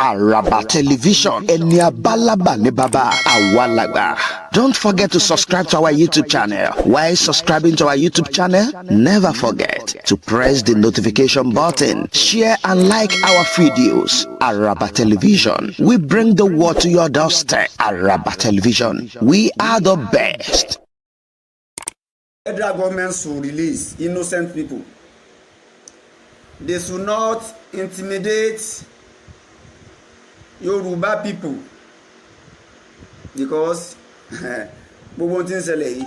Araba Television, ẹni abálábà ní baba àwàlagbà. Don't forget to subscribe to our YouTube channel. While subscribing to our YouTube channel, never forget to press the notification button, share and like our videos. Araba Television, we bring the word to your doorstep. Araba Television, we are the best. Federal government should release innocent people. They should not intimidate Yoruba people because gbogbo tí ń ṣẹlẹ̀ yìí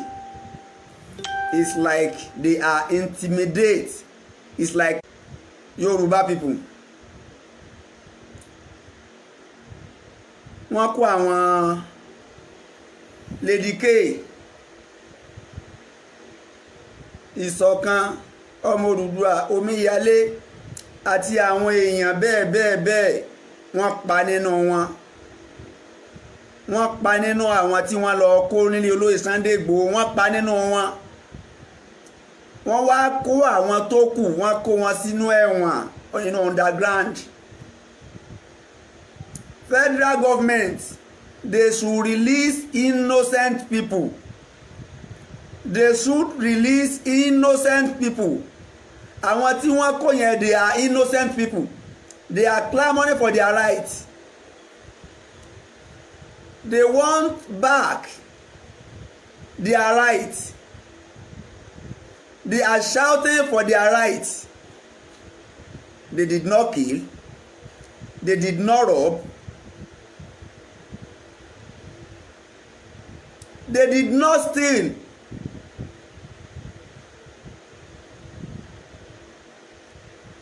it's like they are intimidate. It's like Yoruba people wọ́n kó àwọn Lady K Ìṣọ̀kan ọmọ Odùduwà Omíyalé àti àwọn èèyàn bẹ́ẹ̀ wọ́n pa nínú wọn. Wọ́n pa nínú àwọn tí wọ́n lọ kó nílé olóyè Sunday Igboho, wọ́n pa nínú wọn. Wọ́n wá kó àwọn tó kù, wọ́n kó wọn sínú ẹ̀wọ̀n underground. Federal government, they should release innocent people. They should release innocent people. Àwọn tí wọ́n kó yẹn, they are innocent people. They are clamoring for their rights. They want back their rights. They are shouting for their rights. They did not kill. They did not rob. They did not steal.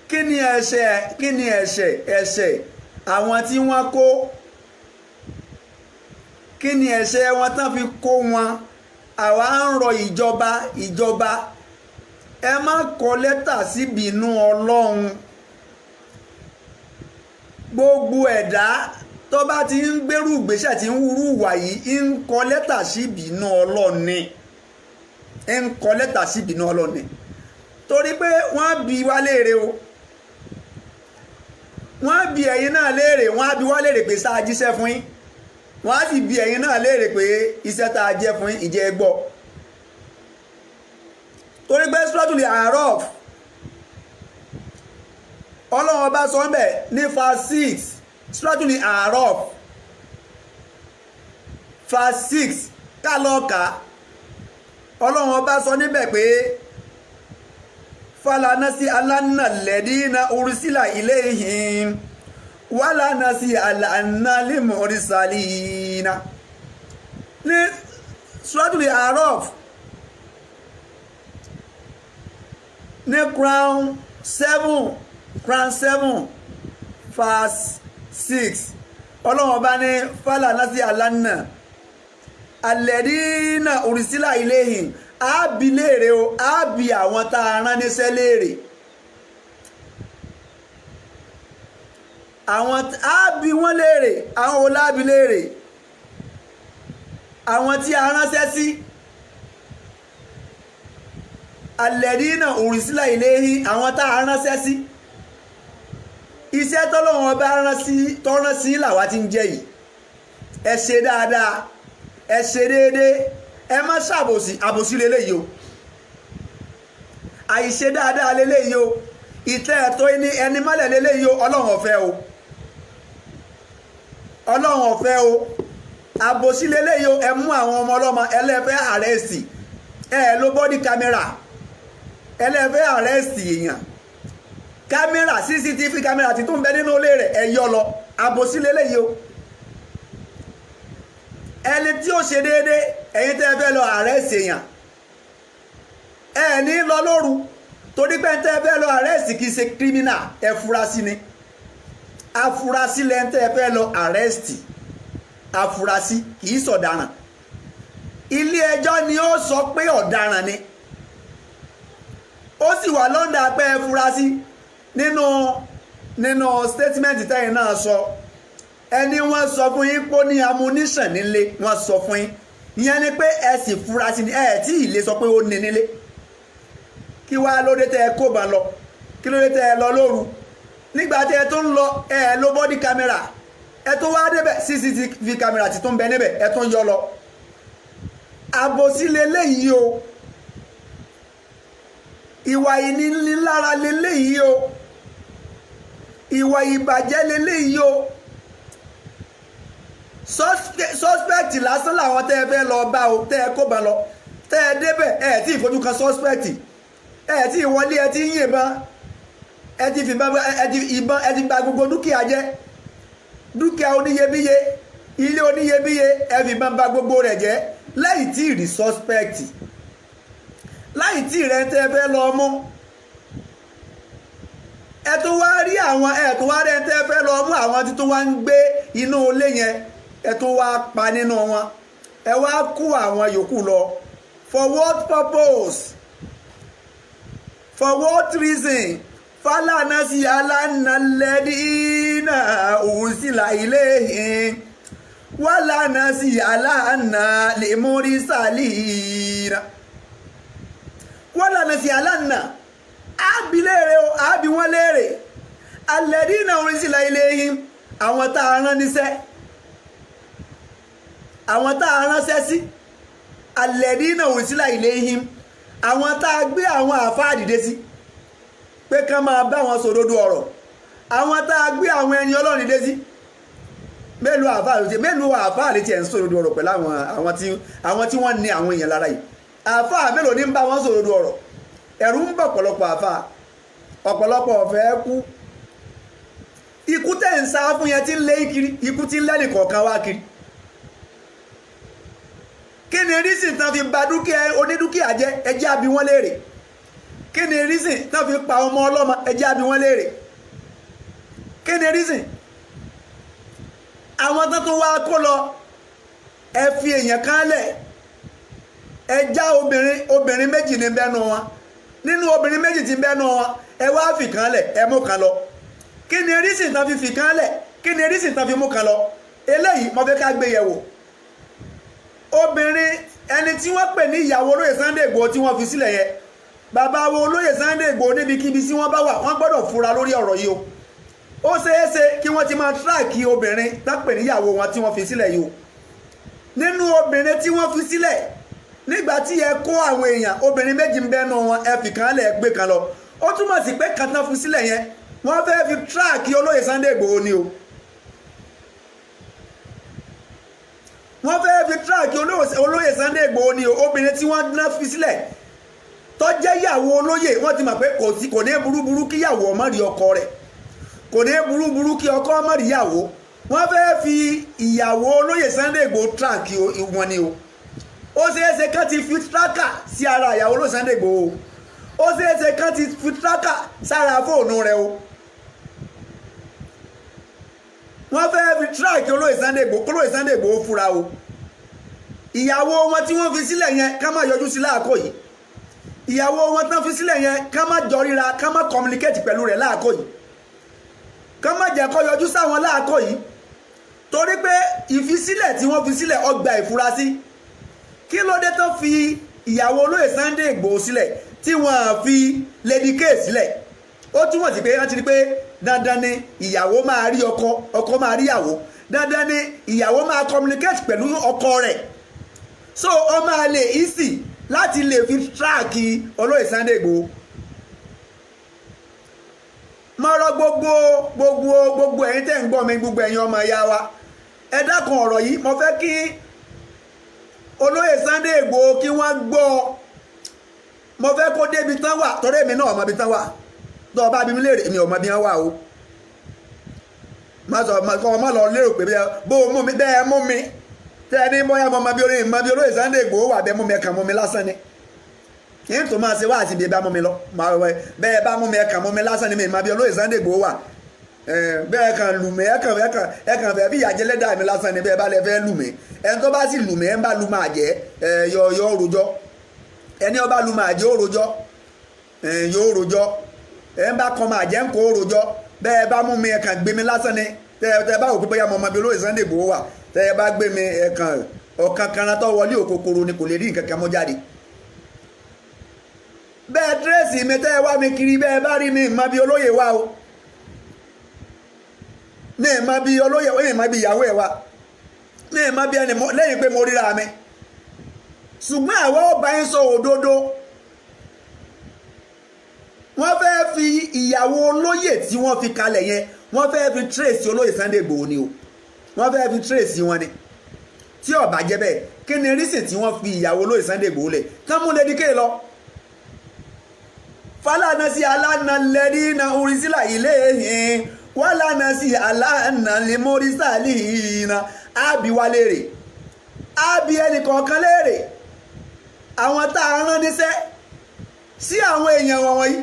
Kí ni ẹ̀ṣẹ̀ àwọn tí wọ́n kó? Kí ni ẹ̀ṣẹ̀ wọn tán fi kó wọn? Àwa ń rọ ìjọba ẹ má kọ lẹ́tà síbínú Ọlọ́run. Gbogbo ẹ̀dá tó bá ti ń gbérù ìgbésẹ̀ tí ń wúrú wà yìí ń kọ lẹ́tà síbínú Ọlọ́run ni. Ń kọ lẹ́tà síbínú Ọlọ́run ni. Torí pé wọ́n bi wá léèrè o. Wọ́n bi ẹ̀yin náà léèrè, wọ́n á bi wá léèrè pé sáà jíṣẹ́ fún yín. Wọ́n á sì bi ẹ̀yin náà léèrè pé iṣẹ́ tá a jẹ́ fún yín ìjẹ́ gbọ́. Torí pé Suratul A'raf Ọlọ́run ọba sọ ńbẹ̀ ní verse 6, Suratul A'raf verse 6 ká lọ kà. Ọlọ́run ọba sọ níbẹ̀ pé falanasi alanna ledina ursila ilayhim walanasi alanna limursalina. Ní Suratul A'raf ní Quran 7 verse 6 Ọlọ́run ọba ní falanasi alanna alladina ursila ilayhim á bi léèrè o, á bi àwọn tá a rán níṣẹ́ léèrè. Àwọn á bi wọ́n léèrè, àwọn wo lábi léèrè? Àwọn tí a ránṣẹ́ sí. Alladina ursila ilayhi, àwọn tá a ránṣẹ́ sí. Iṣẹ́ tọ́lọ́run ọba rán sí làwa ti ń jẹ yìí. Ẹ ṣe dáadáa, ẹ ṣe déédéé, ẹ má ṣàbòsí, àbòsí leléyìí o. Àìṣe dáadáa leléyìí o. Ìtẹ́ ẹ̀tọ́ ẹni mọ́lẹ̀ leléyìí o. Ọlọ́run ò fẹ́ o. Ọlọ́run ò fẹ́ o. Àbòsí leléyìí o. Ẹ mú àwọn ọmọ ọlọ́mọ ẹlẹ́fẹ́ àrẹ́sì. Ẹ ló bọ́dí kámẹ́rà. Ẹlẹ́fẹ́ àrẹ́sì èèyàn. Kámẹ́rà CCTV kámẹ́rà ti tún bẹ nínú ilé rẹ̀ ẹ yọ lọ. Àbòsí leléyìí o. Ẹni tí ó ṣe déédé ẹ̀yin tẹ́ fẹ́ lọ àrẹ́sì èèyàn ẹ ní lọ lóru torí pé tẹ́ fẹ́ lọ àrẹ́sì kìí ṣe kírímínà, ẹ furasí ni. Afurasí lẹ́ni tẹ́ fẹ́ lọ àrẹ́sì, afurasí kìí ṣọ̀daràn. Ilé ẹjọ́ ni ó sọ pé ọ̀daràn ni. Ó sì wà lọ́ndà pé ẹ furasí nínú statement tẹ́yìn náà sọ. Ẹni wọ́n sọ fún yín pé ó ní ammunition nílé, wọ́n sọ fún yín. Ìyẹn ni pé ẹ sì fura sí ni, ẹ tí ì lè sọ pé ó ní nílé. Kí wá lóde tẹ́ ẹ kó bá lọ? Kí lóde tẹ́ ẹ lọ lóru? Nígbà tí ẹ tó ń lọ ẹ lo body camera, ẹ tún wá débẹ̀ CCTV camera ti tún bẹ níbẹ̀ ẹ tún yọ lọ àbòsí leléyìí o ìwà ìnínilára leléyìí o ìwà ìbàjẹ́ leléyìí o suspect lásán làwọn tẹ́ ẹ fẹ́ lọ bá o tẹ́ ẹ kó bá lọ tẹ́ ẹ débẹ̀ ẹ tí ì fojú kan suspect ẹ tí ì wọlé ẹ tí ì yìnbọn ẹ ti fìbọn ìbọn ẹ ti gba gbogbo dúkìá jẹ dúkìá oníyebíye ilé oníyebíye ẹ fìbọn bà gbogbo rẹ̀ jẹ́ láì tí ì rí suspect láì tí ì rẹ tẹ́ ẹ fẹ́ lọ mú ẹ tún wá rí àwọn ẹ tún wá rẹ tẹ́ ẹ fẹ́ lọ mú àwọn tí tún wá ń gbé inú ilé yẹn ẹ tún wá pa nínú wọn ẹ wá kó àwọn yòókù lọ for what purpose for what reason falana sí alánàlẹ́dínà òsìlà iléhìn wàlànà sí alánà lèmórísàlìnà wàlànà sí alánà àbí léèrè o àbí wọ́n léèrè alẹ́dínà òsìlà iléhìn àwọn tá a rán níṣẹ́ àwọn tá a ránṣẹ́ sí alẹ́dínà òsìlà iléhìn àwọn tá a gbé àwọn àfáà dìde sí pé kán máa bá wọn sòdodo ọ̀rọ̀ àwọn tá a gbé àwọn ẹni Ọlọ́run dé sí mélòó àfáà lè tiẹ̀ ń sòdodo ọ̀rọ̀ pẹ̀lú àwọn tí wọ́n ní àwọn èèyàn lára yìí àfáà mélòó ní ń bá wọn sòdodo ọ̀rọ̀ ẹ̀rù ń bọ̀ ọ̀pọ̀lọpọ̀ àfáà ọ̀pọ̀lọpọ̀ ọ̀fẹ́ kú ikú tẹ̀ ń sá fún yẹn tí ń lé kiri ikú tí ń lẹ́nì kọ̀ọ̀kan wá kiri kí ni rísìn tán fi bà dúkìá onídúkìá jẹ́ ẹjẹ́ àbí wọ́n léèrè kí ni reason tán fi pa ọmọ ọlọ́mọ ẹjẹ́ àbí wọ́n léèrè kí ni reason àwọn tán tún wá kó lọ ẹ fi èèyàn kan lẹ̀ ẹ já obìnrin méjì ní bẹ́nu wọn nínú obìnrin méjì tí bẹ́nu wọn ẹ wá fi kan lẹ̀ ẹ mú kan lọ kí ni reason tán fi kan lẹ̀ kí ni reason tán fi mú kan lọ eléyìí mo fẹ́ ká gbé yẹ̀wò obìnrin ẹni tí wọ́n pè ní ìyàwó olóyè Sunday Igboho tí wọ́n fi sílẹ̀ yẹn bàbá wo olóyè Sunday Igboho níbikíbi tí wọ́n bá wà wọ́n gbọ́dọ̀ fura lórí ọ̀rọ̀ yìí o ó ṣeéṣe kí wọ́n ti máa tíráàkì obìnrin tápẹ̀ níyàwó wọn tí wọ́n fi sílẹ̀ yìí o nínú obìnrin tí wọ́n fi sílẹ̀ nígbà tí ẹ kó àwọn èèyàn obìnrin méjì ń bẹ́nu wọn ẹ fi kan lẹ̀ gbé kan lọ ó túmọ̀ sí pé kan tán fi sílẹ̀ yẹn wọ́n fẹ́ fi tíráàkì olóyè Sunday Igboho ni o wọ́n fẹ́ fi tíráàkì olóyè Sunday Igboho ni o obìnrin tí wọ́n ná fi sílẹ̀ tó jẹ́ ìyàwó olóyè wọ́n ti mọ̀ pé kò ní burúburú kí ìyàwó ọmọ rí ọkọ rẹ̀ kò ní burúburú kí ọkọ ọmọ rí ìyàwó wọ́n fẹ́ fi ìyàwó olóyè Sunday Igboho tíráàkì wọn ni o ó ṣeéṣe kán ti fi tíráàkà sí ara ìyàwó olóyè Sunday Igboho ó ṣeéṣe kán ti fi tíráàkà sára fóònù rẹ̀ o wọ́n fẹ́ fi tíráàkì olóyè Sunday Igboho fura o ìyàwó wọn tí wọ́n fi sílẹ̀ yẹn ká má yọjú sí láàkó yìí ìyàwó wọn tán fi sílẹ̀ yẹn ká má jọ ríra ká má communicate pẹ̀lú rẹ̀ láàkó yìí ká má jẹ́ kó yọjú sáwọn láàkó yìí torí pé ìfisílẹ̀ tí wọ́n fi sílẹ̀ ọgbà ìfurasí kí ló dé tán fi ìyàwó olóyè Sunday Igboho sílẹ̀ tí wọ́n fi Lady K sílẹ̀ ó túmọ̀ sí pé wọ́n ti rí pé dandan ni ìyàwó máa rí ọkọ máa rí ìyàwó dandan ni ìyàwó máa communicate pẹ̀lú ọkọ rẹ̀ so ó máa lè easy láti lè fi tíráàkì olóyè Sunday Igboho mọ́rọ́ gbogbo ẹ̀yin tẹ́ ń gbọ́ mi gbogbo ẹ̀yin ọmọ ìyá wa ẹ dákun ọ̀rọ̀ yìí mo fẹ́ kí olóyè Sunday Igboho kí wọ́n gbọ́ mo fẹ́ kó débi tán wà torí èmi náà ọmọ ibi tán wà tó ọba bí mi léèrè èmi ọmọ bí wọ́n wà o má sọ ọmọ lọ lérò pé bó mú mi bẹ́ẹ̀ mú mi tẹ́ ní bóyá mo mọ bí olóyè Sunday Igboho wà bẹ́ẹ̀ mú mi ẹ̀kan mú mi lásán ni kí n tó máa ṣe wá àti bẹ́ẹ̀ bá mú mi lọ bẹ́ẹ̀ bá mú mi ẹ̀kan mú mi lásán ni mi mọ bí olóyè Sunday Igboho wà bẹ́ẹ̀ kan lù mí ẹ̀kan fẹ́ bí ìyàjẹ́ lẹ́dà mi lásán ni bẹ́ẹ̀ bá lẹ fẹ́ lù mí ẹni tó bá sì lù mí ẹ̀ ń bá lù máa jẹ́ yọ rojọ́ ẹni ó bá lù máa jẹ́ ó rojọ́ yóò rojọ́ ẹ̀ ń bá kan máa jẹ́ ń kó rojọ́ bẹ́ẹ̀ bá mú mi ẹ̀kan gbé mi lásán ni tẹ́ bá òkú bóyá mo mọ bí olóyè Sunday Igboho wà tẹ́ bá gbé mi ẹ̀kan ọ̀kan kanra tó wọlé òkòkòrò ni kò lè rí nǹkan kan mọ́ jáde bẹ́ẹ̀ dírẹ́sì mi tẹ́ wá mi kiri bẹ́ẹ̀ bá rí mi mọ bí olóyè wà o ní ìmọ̀ bí olóyè ní ìmọ̀ bí ìyàwó ẹ̀ wa ní ìmọ̀ bí ẹni lẹ́yìn pé mo ríra mi ṣùgbọ́n àwọn ọba yẹn sọ òdodo wọ́n fẹ́ fi ìyàwó olóyè tí wọ́n fi kalẹ̀ yẹn wọ́n fẹ́ fi trace olóyè Sunday Igboho ni o wọ́n fẹ́ fi trace wọn ni tí ó bá jẹ́ bẹ́ẹ̀ kí ni reason tí wọ́n fi ìyàwó olóyè Sunday Igboho lẹ̀ kán mú lédíkè lọ. Fálànà sí aláàna lẹ́rí na orísìlà ilé yìí wọ́n lànà sí aláàna lè mórísàlì yìí na ábí wa léèrè ábí ẹnì kọ̀ọ̀kan léèrè àwọn tá a rán níṣẹ́ sí àwọn èèyàn wọ̀nyí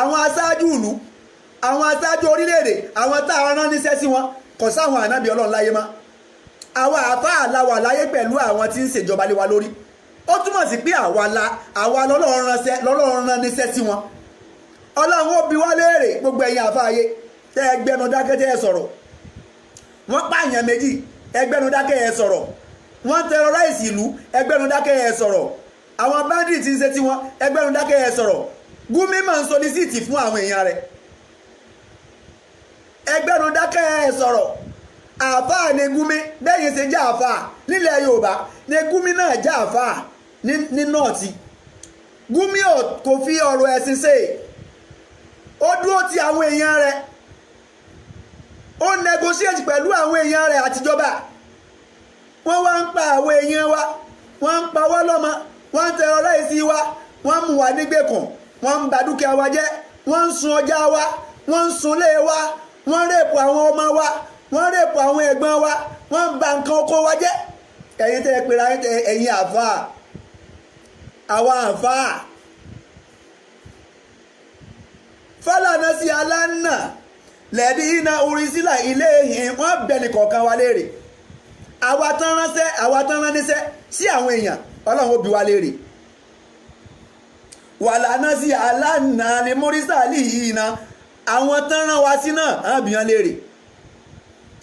àwọn aṣáájú ìlú àwọn aṣáájú orílẹ̀-èdè àwọn tá a rán níṣẹ́ sí wọn kò sáwọn ànábì Ọlọ́run láyé mọ́ àwa àfáà la wà láyé pẹ̀lú àwọn tí ń ṣèjọba lé wa lórí ó túmọ̀ sí pé àwa lọ́lọ́run rán níṣẹ́ sí wọn Ọlọ́run ó bi wá léèrè gbogbo ẹ̀yin àfáàyè tẹ́ ẹgbẹ́nu dákẹ́ tẹ́ ẹ sọ̀rọ̀ wọ́n pààyàn méjì ẹgbẹ́nu dákẹ́ ẹ sọ̀rọ̀ wọ́n terrorize ìlú ẹgbẹ́nu dákẹ́ ẹ sọ̀rọ̀ àwọn bandit ń ṣe tí wọ́n ẹgbẹ́nu dákẹ́ ẹ sọ̀rọ̀ Gumi máa ń solicit fún àwọn èèyàn rẹ̀ ẹgbẹ́nu dákẹ́ ẹ sọ̀rọ̀ àfáà ni Gumi bẹ́yìn ṣe jẹ́ àfáà nílẹ̀ Yorùbá ni Gumi náà jẹ́ àfáà ní nọ́ọ̀tì Gumi kò fi ọ̀rọ̀ ẹ̀sìn ṣe ó dúró ti àwọn èèyàn rẹ̀ ó negotiate pẹ̀lú àwọn èèyàn rẹ̀ àtijọba wọ́n wá ń pa àwọn èèyàn wa wọ́n ń pa wá lọ́mọ wọ́n ń terrorize wa wọ́n ń mú wa nígbèkùn wọ́n ń ba dúkìá wa jẹ́ wọ́n ń sun ọjà wa wọ́n ń sunlé wa wọ́n ń rèpù àwọn ọmọ wa wọ́n ń rèpù àwọn ẹ̀gbọ́n wa wọ́n ń ba nǹkan oko wa jẹ́ ẹ̀yin tẹ́ ẹ pera ẹ̀yin àfáà àwa àfáà Fálànà sí aláǹnà lẹ́ẹ̀dí iná orísìlà ilé yìí wọ́n bẹ̀lì kọ̀ọ̀kan wa léèrè àwa tán rán níṣẹ́ sí àwọn èèyàn Ọlọ́run ó bi wa léèrè wàlànà sí aláǹnà ní mórísàlì yìí na àwọn tán rán wa sí náà àwọn bìyàn léèrè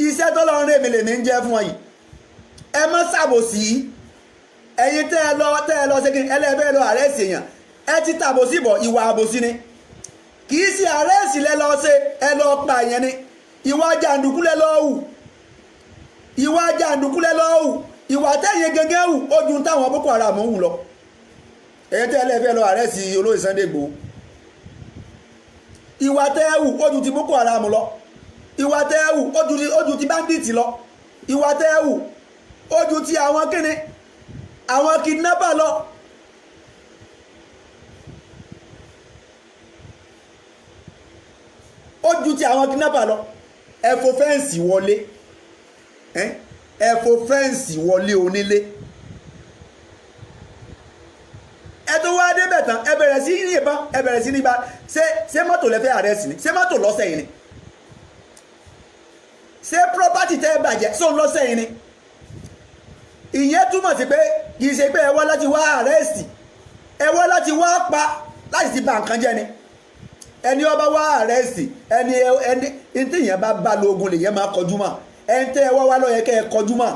iṣẹ́ tọ́lọ́run rèmi lèmi ń jẹ́ fún wọn yìí ẹ má ṣàbòsí ẹ̀yin tẹ́ ẹ lọ ṣe kí ẹlẹ́bẹ̀ẹ́ lọ àrẹ́sì èèyàn ẹ ti tàbòsí bọ̀ ìwà àbòsí ni kì í ṣe àrẹ́sì lẹ lọ ṣe ẹ lọ pa yẹn ni ìwà jàǹdùkú lẹ lọ hù ìwà jàǹdùkú lẹ lọ hù ìwà tẹ̀yìn gẹ́gẹ́ hù ó ju táwọn Boko Haram hù lọ ẹ̀yin tẹ́ ẹlẹ́bẹ̀ẹ́ lọ àrẹ́sì olóyè Sunday Igboho ìwà tẹ́ hù ó ju ti Boko Haram lọ ìwà tẹ́ hù ó ju ti bandit lọ ìwà tẹ́ hù ó ju ti àwọn kíni àwọn kidnapper lọ ó ju ti àwọn kidnapper lọ ẹ fò fẹ́ǹsì wọlé ẹ fò fẹ́ǹsì wọlé onílé ẹ tó wá débẹ̀ tán ẹ bẹ̀rẹ̀ sí ní ìbọn ẹ bẹ̀rẹ̀ sí ní ìbọn ṣé mọ́tò lẹ́fẹ̀ẹ́ àrẹ́sì ni ṣé mọ́tò lọ́sẹ̀ yìí ni ṣé property tẹ́ ẹ bàjẹ́ sóun lọ́sẹ̀ yìí ni ìyẹn túmọ̀ sí pé kì í ṣe pé ẹ wá láti wá àrẹ́sì ẹ wá láti wá pa láti ti bà nǹkan jẹ́ ni ẹni ọba wá àrẹ́sì ẹni tí ìyẹn bá lóògùn lèyẹn máa kọjú mọ́ ẹni tẹ́ ẹ wá lọ́yẹ kẹ́ ẹ kọjú mọ́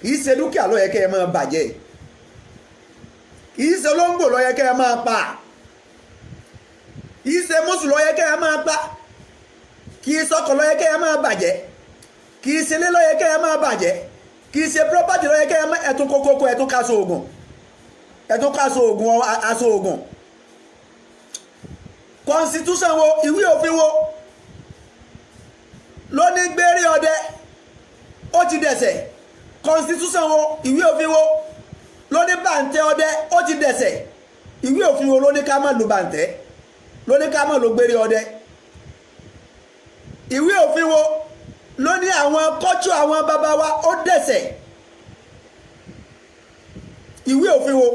kì í ṣe dúkìá lọ́yẹ kẹ́ ẹ máa bàjẹ́ kì í ṣe olóńgbò lọ́yẹ kẹ́ ẹ máa pa kì í ṣe mùsùn lọ́yẹ kẹ́ ẹ máa pa kì í ṣọkọ̀ lọ́yẹ kẹ́ ẹ máa bàjẹ́ kì í ṣe ilé lọ́yẹ kẹ́ ẹ máa bàjẹ́ kì í ṣe property lọ́yẹ kẹ́ ẹ máa ẹ̀tún kókókó ẹ̀tún káṣọ ògùn aṣọ ògùn constitution wo ìwé òfin wo ló ní gbérí ọdẹ ó ti dẹ̀sẹ̀ constitution wo ìwé òfin wo ló ní bàǹtẹ́ ọdẹ ó ti dẹ̀sẹ̀ ìwé òfin wo ló ní ká má lo bàǹtẹ́ ló ní ká má lo gbérí ọdẹ ìwé òfin wo ló ní àwọn kọ́tù àwọn bàbá wa ó dẹ̀sẹ̀ ìwé òfin wo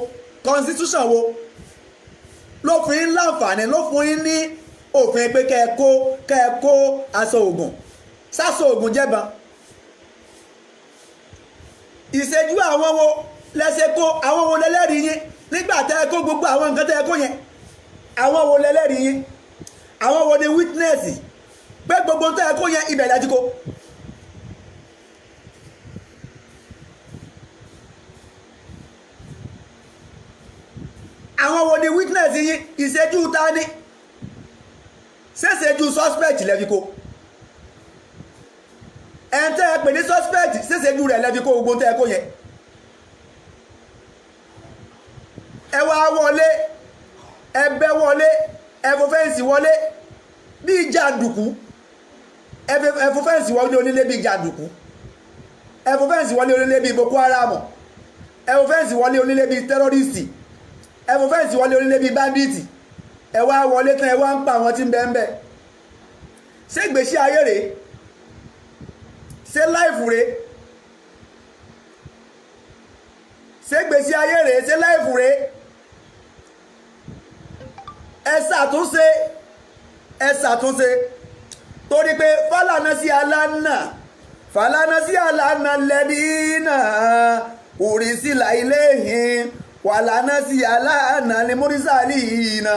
constitution wo ló fún yín láǹfààní ló fún yín ní òfin pé kẹ́ ẹ kó aṣọ ògùn sáṣọ ògùn jẹ́ban ìṣẹ́jú àwọn wo lẹ́sẹ̀ kó àwọn wo lẹ́lẹ́rìí yín nígbà tẹ́ ẹ kó gbogbo àwọn nǹkan tẹ́ ẹ kó yẹn àwọn wo lẹ́lẹ́rìí yín àwọn wo ni witness pé gbogbo tẹ́ ẹ kó yẹn ibẹ̀ láti kó àwọn wo ni witness yín ìṣẹ́jú ta ni ṣẹ́ṣẹ́jú suspect lẹ́fi kó ẹn tẹ́ ẹ pè ní suspect ṣèṣe ju rẹ̀ lẹ́bi kó gbogbo tẹ́ ẹ kó yẹn ẹ wá wọlé ẹ bẹ́ wọlé ẹ fò fẹ́ǹsì wọlé bíi jàǹdùkú ẹ fò fẹ́ǹsì wọlé onílé bíi jàǹdùkú ẹ fò fẹ́ǹsì wọlé onílé bíi Boko Haram ẹ fò fẹ́ǹsì wọlé onílé bíi tẹ́rọ́rìsì ẹ fò fẹ́ǹsì wọlé onílé bíi báńdíìtì ẹ wá wọlé tán ẹ wá ń pa àwọn tí ń bẹ ń bẹ ṣé ìgbésí ayé rèé ṣé láìfù rèé ṣé ìgbésí ayé rèé ṣé láìfù rèé ẹ ṣàtúnṣe torí pé fálànà sí aláàna lẹ́dínà òrìṣìlá ilé ìhìn wàlànà sí aláàna ní múrísàlì ìhìnà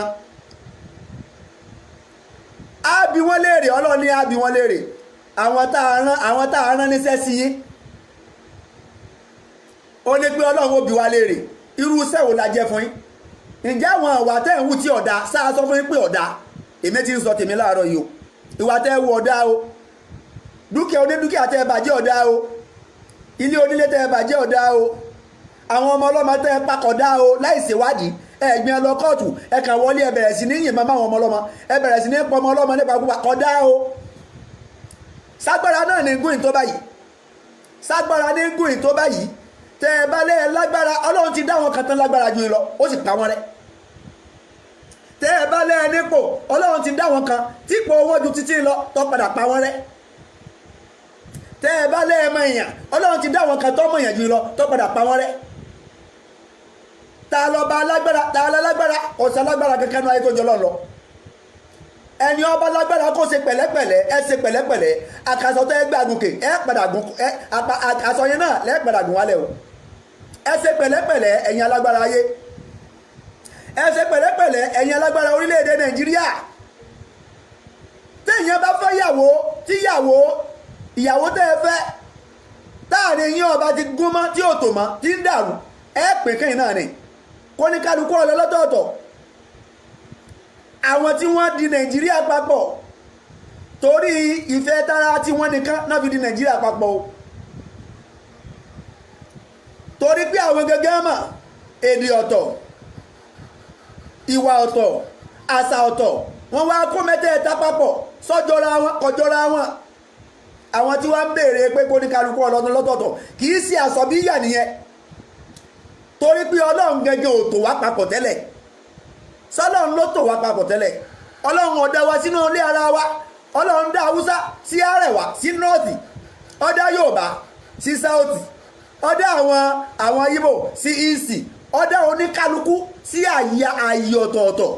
ábí wọ́n léèrè ọlọ́ni ábí wọ́n léèrè àwọn tá a rán níṣẹ́ sí yín ó ní pé ọlọ́run ó bi wá léèrè irú iṣẹ́ wo la jẹ́ fún yín ǹjẹ́ àwọn ìwà tẹ́ ń wù tí ọ̀dà sáà sọ fún yín pé ọ̀dà èmi ti ń sọ tèmi láàárọ̀ yìí o ìwà tẹ́ wù ọ̀dà o dúkìá onídúkìá tẹ́ bàjẹ́ ọ̀dà o ilé onílé tẹ́ bàjẹ́ ọ̀dà o àwọn ọmọ ọlọ́mọ tẹ́ pakọ̀dá o láì ṣèwádìí ẹ̀gbìn ẹ lọ kóòtù ẹ kàn wọlé ẹ bẹ̀rẹ̀ sí ní yìnbọn máwọn ọmọ ọlọ́mọ ẹ bẹ̀rẹ̀ sí ní pọmọ ọlọ́mọ nípa púpà kọ̀dá o ságbára náà ní gúnyìn tó báyìí ságbára ní gúnyìn tó báyìí tẹ́ ẹ bá lé ẹ lágbára ọlọ́run ti dá wọn kan tán lágbára ju lọ ó sì pa wọn rẹ́ tẹ́ ẹ bá lé ẹ nípò ọlọ́run ti dá wọn kan típò wọn ju títí lọ tó padà pa wọn rẹ́ tẹ́ ẹ bá lé ẹ mọ èèyàn ọlọ́run ti dá wọn kan tó mọ èèyàn ju lọ tó padà pa wọn rẹ́ ta lọ bá lágbára ta lọ lágbára ọ̀sán lágbára kankan náà ayé tó jọ lọ ẹni ọba lágbára kó ṣe pẹ̀lẹ́pẹ̀lẹ́ ẹ ṣe pẹ̀lẹ́pẹ̀lẹ́ àkàsọ̀ tó ẹ gbé agùnkè ẹ padà gùn àkàsọ̀ yẹn náà lẹ́ẹ̀ padà gùn wálẹ̀ o ẹ ṣe pẹ̀lẹ́pẹ̀lẹ́ ẹ̀yin alágbára ayé ẹ ṣe pẹ̀lẹ́pẹ̀lẹ́ ẹ̀yin alágbára orílẹ̀-èdè Nàìjíríà téèyàn bá fẹ́ ìyàwó tẹ́ ẹ fẹ́ táàrin yín ọba ti gún mọ́ tí ò tò mọ́ tí ń dàrú ẹ pè kẹ́yìn náà ni kó ní kálukú ọ̀lọ́ lọ́tọ̀ọ̀tọ̀ àwọn tí wọ́n di Nàìjíríà papọ̀ torí ìfẹ́ tara tí wọ́n nìkan náà fi di Nàìjíríà papọ̀ o torí pé àwọn gẹ́gẹ́ mọ̀ èdè ọ̀tọ̀ ìwà ọ̀tọ̀ àṣà ọ̀tọ̀ wọ́n wá kó mẹ́tẹ̀ẹ̀ta papọ̀ sọ́jọ́ra wọn kọjọ́ra wọn àwọn tí wọ́n ń béèrè pé kó ní kálukú ọlọ́dún lọ́tọ̀ọ̀tọ̀ kì í ṣe àsọ̀bíyà nìyẹn torí pé Ọlọ́run gẹ́gẹ́ ò tò wá papọ̀ tẹ́lẹ̀ sọ́lọ́run ló tò wá papọ̀ tẹ́lẹ̀ Ọlọ́run ó dá wa sínú ilé ara wa Ọlọ́run dá Haúsá sí Àrẹwà sí nọ́ọ̀tì ó dá Yorùbá sí sáùtì ó dá àwọn Ìgbò sí ìsì ó dá oníkálukú sí ààyè ọ̀tọ̀ọ̀tọ̀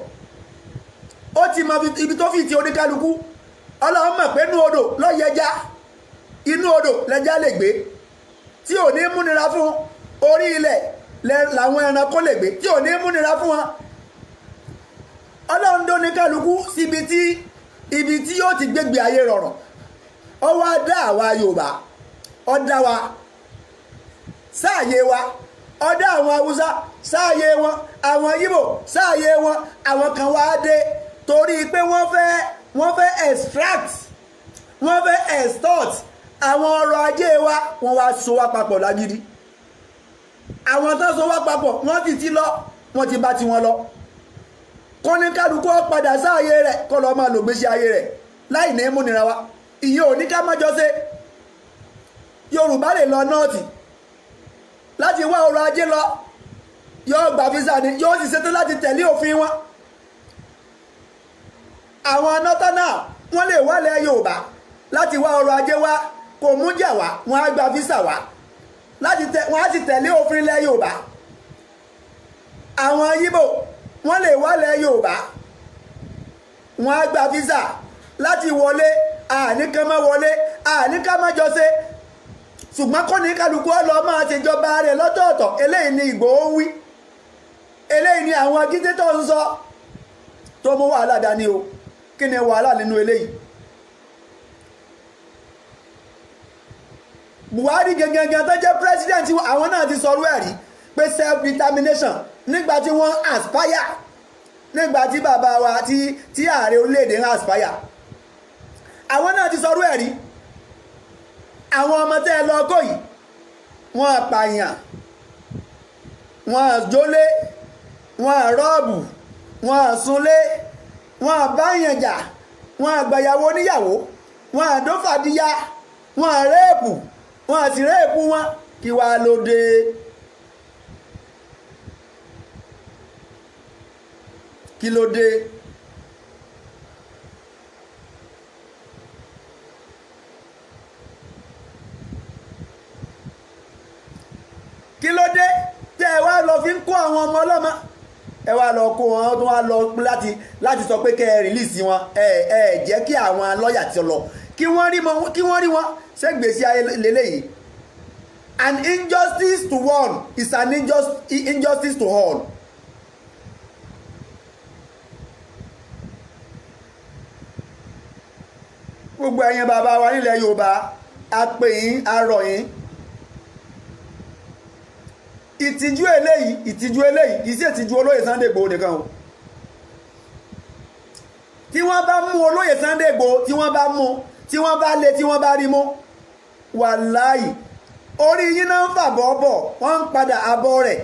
ó ti mọ ibi tó fi ti oníkálukú Ọlọ́run mọ̀ pé inú odò ló yẹja inú odò lẹja lè gbé tí ò ní múnira fún orí ilẹ̀ làwọn ẹranko lè gbé tí ò ní múnira fún wọn Ọlọ́run dó ní kálukú síbi tí ibi tí yóò ti gbégbé ayé rọrùn ó wá dá àwa Yorùbá ó dá wa sáàyè wa ó dá àwọn Haúsá sáàyè wọn àwọn Ìgbò sáàyè wọn àwọn kan wá dé torí pé wọ́n fẹ́ extract wọ́n fẹ́ extort àwọn ọrọ̀ ajé wa wọ́n wá so wá papọ̀ lágídí àwọn tó so wá papọ̀ wọ́n ti lọ wọ́n ti bá ti wọn lọ kọ́ ní kálukú padà sáàyè rẹ̀ kọ́ lọ máa lò gbésí ayé rẹ̀ láì ní múnira wa ìyẹn ò ní ká má jọ ṣe Yorùbá lè lọ nọ́ọ̀tì láti wá ọrọ̀ ajé lọ yóò gba visa ni yóò sì ṣetán láti tẹ̀lé òfin wọn àwọn nọ́tánà wọ́n lè wálẹ̀ Yorùbá láti wá ọrọ̀ ajé wá kò mú jà wá wọ́n á gba visa wá wọ́n á sì tẹ̀lé òfin ilẹ̀ Yorùbá àwọn Ìgbò wọ́n lè wálẹ̀ Yorùbá wọ́n á gba visa láti wọlé àníkàmọ́ wọlé àníkàmọ́ jọ ṣe ṣùgbọ́n kò ní kálukú ọlọ́ máa ṣèjọba rẹ̀ lọ́tọ̀ọ̀tọ̀ eléyìí ni Ìgbòho wí eléyìí ni àwọn agídétọ̀ ń sọ tó mú wàhálà dání o kí ni wàhálà nínú eléyìí Buhari gẹ́gẹ́gẹ́ tó jẹ́ president àwọn náà ti sọrú ẹ̀rí pé self determination nígbà tí wọ́n aspire nígbà tí bàbá wa tí ààrẹ orílẹ̀-èdè ń aspire àwọn náà ti sọrú ẹ̀rí àwọn ọmọ tẹ́ ẹ lọ kó yìí wọ́n pààyàn wọ́n jólé wọ́n rọ́ọ̀bù wọ́n súnlé wọ́n báyàn jà wọ́n gbàyàwó níyàwó wọ́n àdófàdíyà wọ́n réèpù wọ́n àti réèpù wọn kí wàá lóde. kí ló dé? kí ló dé tẹ́ ẹ wá lọ fi ń kó àwọn ọmọ ọlọ́mọ ẹ wá lọ kó wọn tó wá lọ láti sọ pé kẹ́ ẹ rìlíìsì wọn ẹ jẹ́ kí àwọn lọ́ọ̀yà ti lọ kí wọ́n rí wọn ṣègbèsí ayé lélẹ́yìí. An injustice to one is an injustice to all. gbogbo ẹ̀yin bàbá wa nílẹ̀ Yorùbá a pè yín a rọ̀ yín ìtìjú eléyìí kì í ṣe ìtìjú olóyè Sunday Igboho nìkan o tí wọ́n bá mú olóyè Sunday Igboho tí wọ́n bá mú tí wọ́n bá lé tí wọ́n bá rí mú wàláhì orí yín náà ń fàbọ̀ bọ̀ wọ́n ń padà abọ́ rẹ̀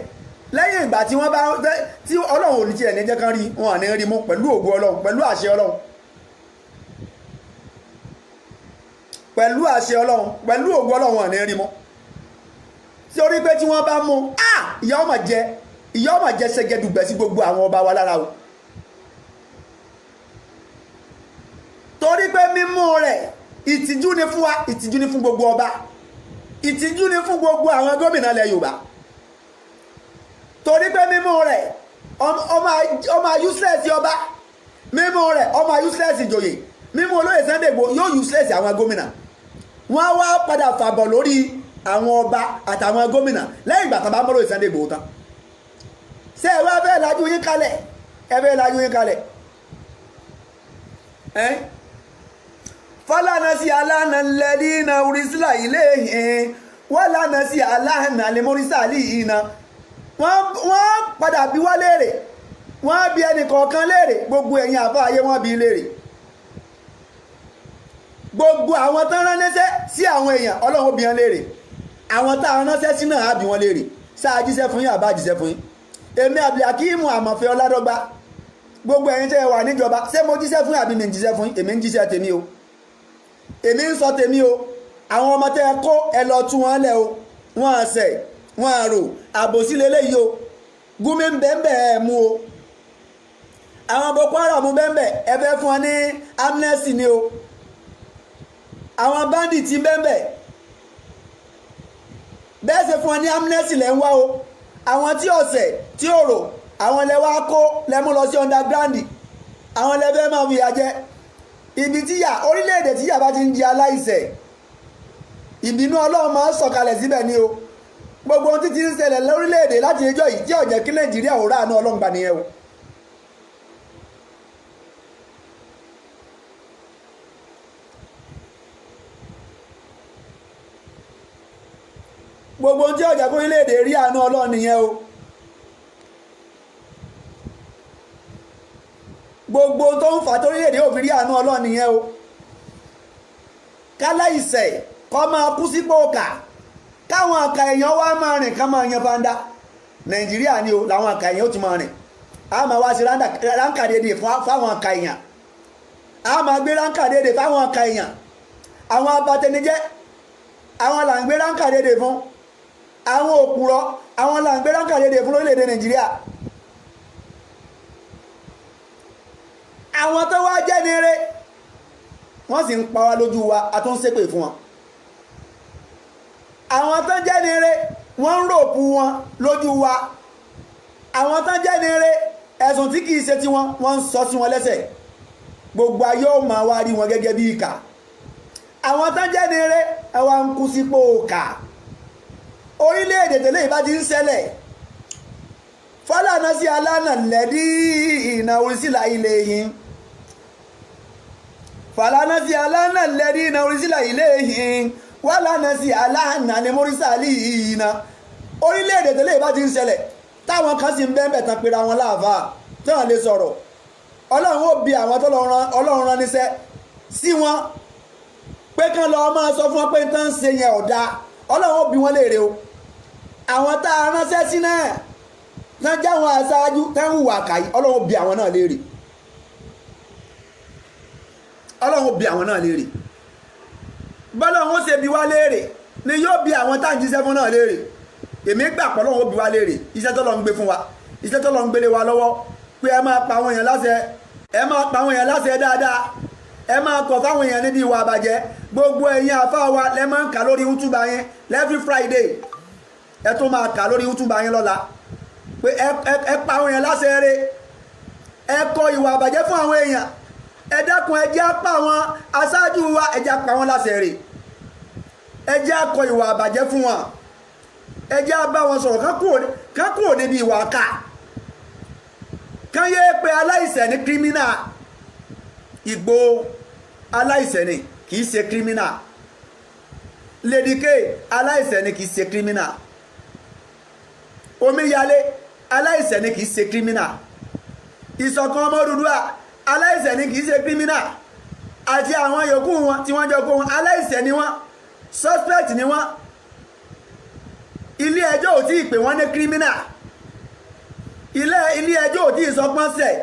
lẹ́yìn ìgbà tí wọ́n bá tí Ọlọ́run ò ní tiẹ̀ ní jẹ́ kán rí wọn à ní rí mú pẹ̀lú ògo Ọlọ́run pẹ̀lú àṣẹ Ọlọ́run pẹ̀lú àṣẹ Ọlọ́run pẹ̀lú ògo Ọlọ́run à ní rí mú tí orí pé tí wọ́n bá mú ìyà ọmọ jẹ ṣẹgẹdùgbẹ̀ sí gbogbo àwọn ọba wa lára o torí pé mímú rẹ̀ ìtìjú ni fún wa ìtìjú ni fún gbogbo ọba ìtìjú ni fún gbogbo àwọn gómìnà ilẹ̀ Yorùbá torí pé mímú rẹ̀ ọmọ useless ọba mímú rẹ̀ ọmọ useless ìjòyè mímú olóyè Sunday Igboho yóò useless àwọn gómìnà wọ́n wá padà fàbọ̀ lórí àwọn ọba àtàwọn gómìnà lẹ́yìn ìgbà tó bá mọ́ olóyè Sunday Igboho tán ṣé ẹ wá fẹ́ lajú yín kalẹ̀ ẹ fẹ́ lajú yín kalẹ̀ fọlánàsí aláàna lẹ́dínà orísìlá ilé yìí wọ́n lánàsí aláàna lẹ́mọ́rísàlì yìí na wọ́n padà bí wá léèrè wọ́n bí ẹnì kọ̀ọ̀kan léèrè gbogbo ẹ̀yin àbá ayé wọ́n bí léèrè gbogbo àwọn tán ránṣẹ́ sí àwọn èèyàn Ọlọ́run bí wọn léèrè àwọn tá a ránṣẹ́ sí náà á bí wọn léèrè sáà jíṣẹ́ fún yín àbá jíṣẹ́ fún yín èmi Abdulhakeem Àmọ̀fẹ́ Ọládọ́gba gbogbo ẹ̀yin tẹ́ wà níjọba ṣé mo jíṣẹ́ fún yín àbí mi ń jíṣẹ́ fún yín èmi ń jíṣẹ́ tèmi o èmi ń sọ tèmi o àwọn ọmọ tẹ́ ẹ kó ẹ lọ tú wọn lẹ̀ o wọ́n àṣẹ wọ́n àrò àbòsí lélẹ́yìí o Gumi ń bẹ́ẹ̀ ẹ̀ mú o àwọn Boko Haram bẹ́ẹ̀ ẹ fẹ́ fún wọn ní amnesty ni o àwọn bandit bẹ́ẹ̀ ṣe fún wọn ní amnesty lẹ́ ń wá o àwọn tí ọ̀sẹ̀ tí òrò àwọn lẹ́wà kó lẹ́mú lọ sí underground àwọn lẹ́fẹ́ máa fi ìyà jẹ ibi tíyà orílẹ̀-èdè tíyà bá ti ń jẹ aláìṣẹ̀ ìbínú Ọlọ́run máa ń sọ̀kalẹ̀ síbẹ̀ ni o gbogbo ohun títí ń ṣẹlẹ̀ lórílẹ̀-èdè láti ẹjọ́ yìí tí ó jẹ́ kí Nàìjíríà ò ráàánú Ọlọ́run gbà nìyẹn o gbogbo ohun tí ó jẹ́ kí orílẹ̀-èdè rí àánú Ọlọ́run nìyẹn o gbogbo tó ń fà torílẹ̀-èdè ò fi rí àánú Ọlọ́run nìyẹn o káláìsẹ̀ kọ́ máa kú sípò ọ̀kà káwọn àkà èèyàn wá máa rìn ká máa yan fanda Nàìjíríà ni o làwọn àkà èèyàn ó ti máa rìn a máa wá sí ránkàdédè fáwọn àkà èèyàn a máa gbé ránkàdédè fáwọn àkà èèyàn àwọn abatẹnijẹ́ àwọn là ń gbé ránkàdédè fún àwọn òpùrọ́ àwọn là ń gbé ránkàdédè fún lórílẹ̀-èdè Nàìjíríà àwọn tó wá jẹ́ ní eré wọ́n sì ń pa wá lójú wa a tó ń ṣépè fún wọn àwọn tó jẹ́ ní eré wọ́n ń ròpù wọn lójú wa àwọn tó jẹ́ ní eré ẹ̀sùn tí kìí ṣe tí wọ́n ń sọ sí wọn lẹ́sẹ̀ gbogbo ayé ó máa wá rí wọn gẹ́gẹ́ bí ìkà àwọn tó jẹ́ ní eré ẹwà ń kú sípò òkà orílẹ̀-èdè tẹ́lẹ̀ ìbá ti ń ṣẹlẹ̀ fọlànà sí aláàna lẹ́dí ìnà orísìlá ilé yìí fọlànà sí aláàna lẹ́dí ìnà orísìlá ilé yìí wọ́lànà sí aláàna ní mórísàlì ìyìnà orílẹ̀-èdè tẹ́lẹ̀ ìbá ti ń ṣẹlẹ̀ táwọn kan sì ń bẹ́ẹ̀ tán pera wọn láàfà tí wọ́n lè sọ̀rọ̀ Ọlọ́run ó bi àwọn tó Ọlọ́run rán níṣẹ́ sí wọn pé kán lọ máa sọ fún wọn pé tán ń ṣe yẹn ọ̀dà ọlọ́run ó bi wọ́n léèrè o àwọn tá a ránṣẹ́ sí náà tán jáwọn aṣáájú tán hùwà kàyí ọlọ́run ó bi àwọn náà léèrè ọlọ́run ó bi àwọn náà léèrè bọ́lọ́run ó ṣe bi wá léèrè ni yóò bi àwọn tá à ń jíṣẹ́ fún náà léèrè èmi gbà pé ọlọ́run ó bi wá léèrè iṣẹ́ tọ́lọ́run gbé fún wa iṣẹ́ tọ́lọ́run gbélé wa lọ́wọ́ pé ẹ máa pa àwọn èèyàn láṣẹ ẹ máa pa àwọn èèyàn láṣẹ dáadáa ẹ máa kọ̀ fáwọn èèyàn níbi ìwà àbàjẹ́ gbogbo ẹ̀yin àfáà wa lẹ máa ń kà lórí YouTube yẹn every Friday ẹ tún máa kà lórí YouTube yẹn lọ́la pé ẹ pa àwọn èèyàn láṣẹ eré ẹ kọ̀ ìwà àbàjẹ́ fún àwọn èèyàn ẹ dákun ẹ jẹ́ pa àwọn aṣáájú wa ẹ jẹ́ pa wọ́n láṣẹ eré ẹ jẹ́ kọ̀ ìwà àbàjẹ́ fún wọn ẹ jẹ́ bá wọn sọ̀rọ̀ kán kúrò níbi ìwà ká kán yé pé aláìṣẹ̀ ní kírímínà Ìgbòho aláìṣẹ̀ ni kìí ṣe kírímínà Lady K aláìṣẹ̀ ni kìí ṣe kírímínà Omíyalé aláìṣẹ̀ ni kìí ṣe kírímínà Ìṣọ̀kan Ọmọ Odùduwà aláìṣẹ̀ ni kìí ṣe kírímínà àti àwọn yòókù wọn tí wọ́n jọ kó wọn aláìṣẹ̀ ni wọ́n suspect ni wọ́n ilé ẹjọ́ ò tí ì pè wọ́n ní kírímínà ilé ẹjọ́ ò tí ì sọ pọ́nṣẹ̀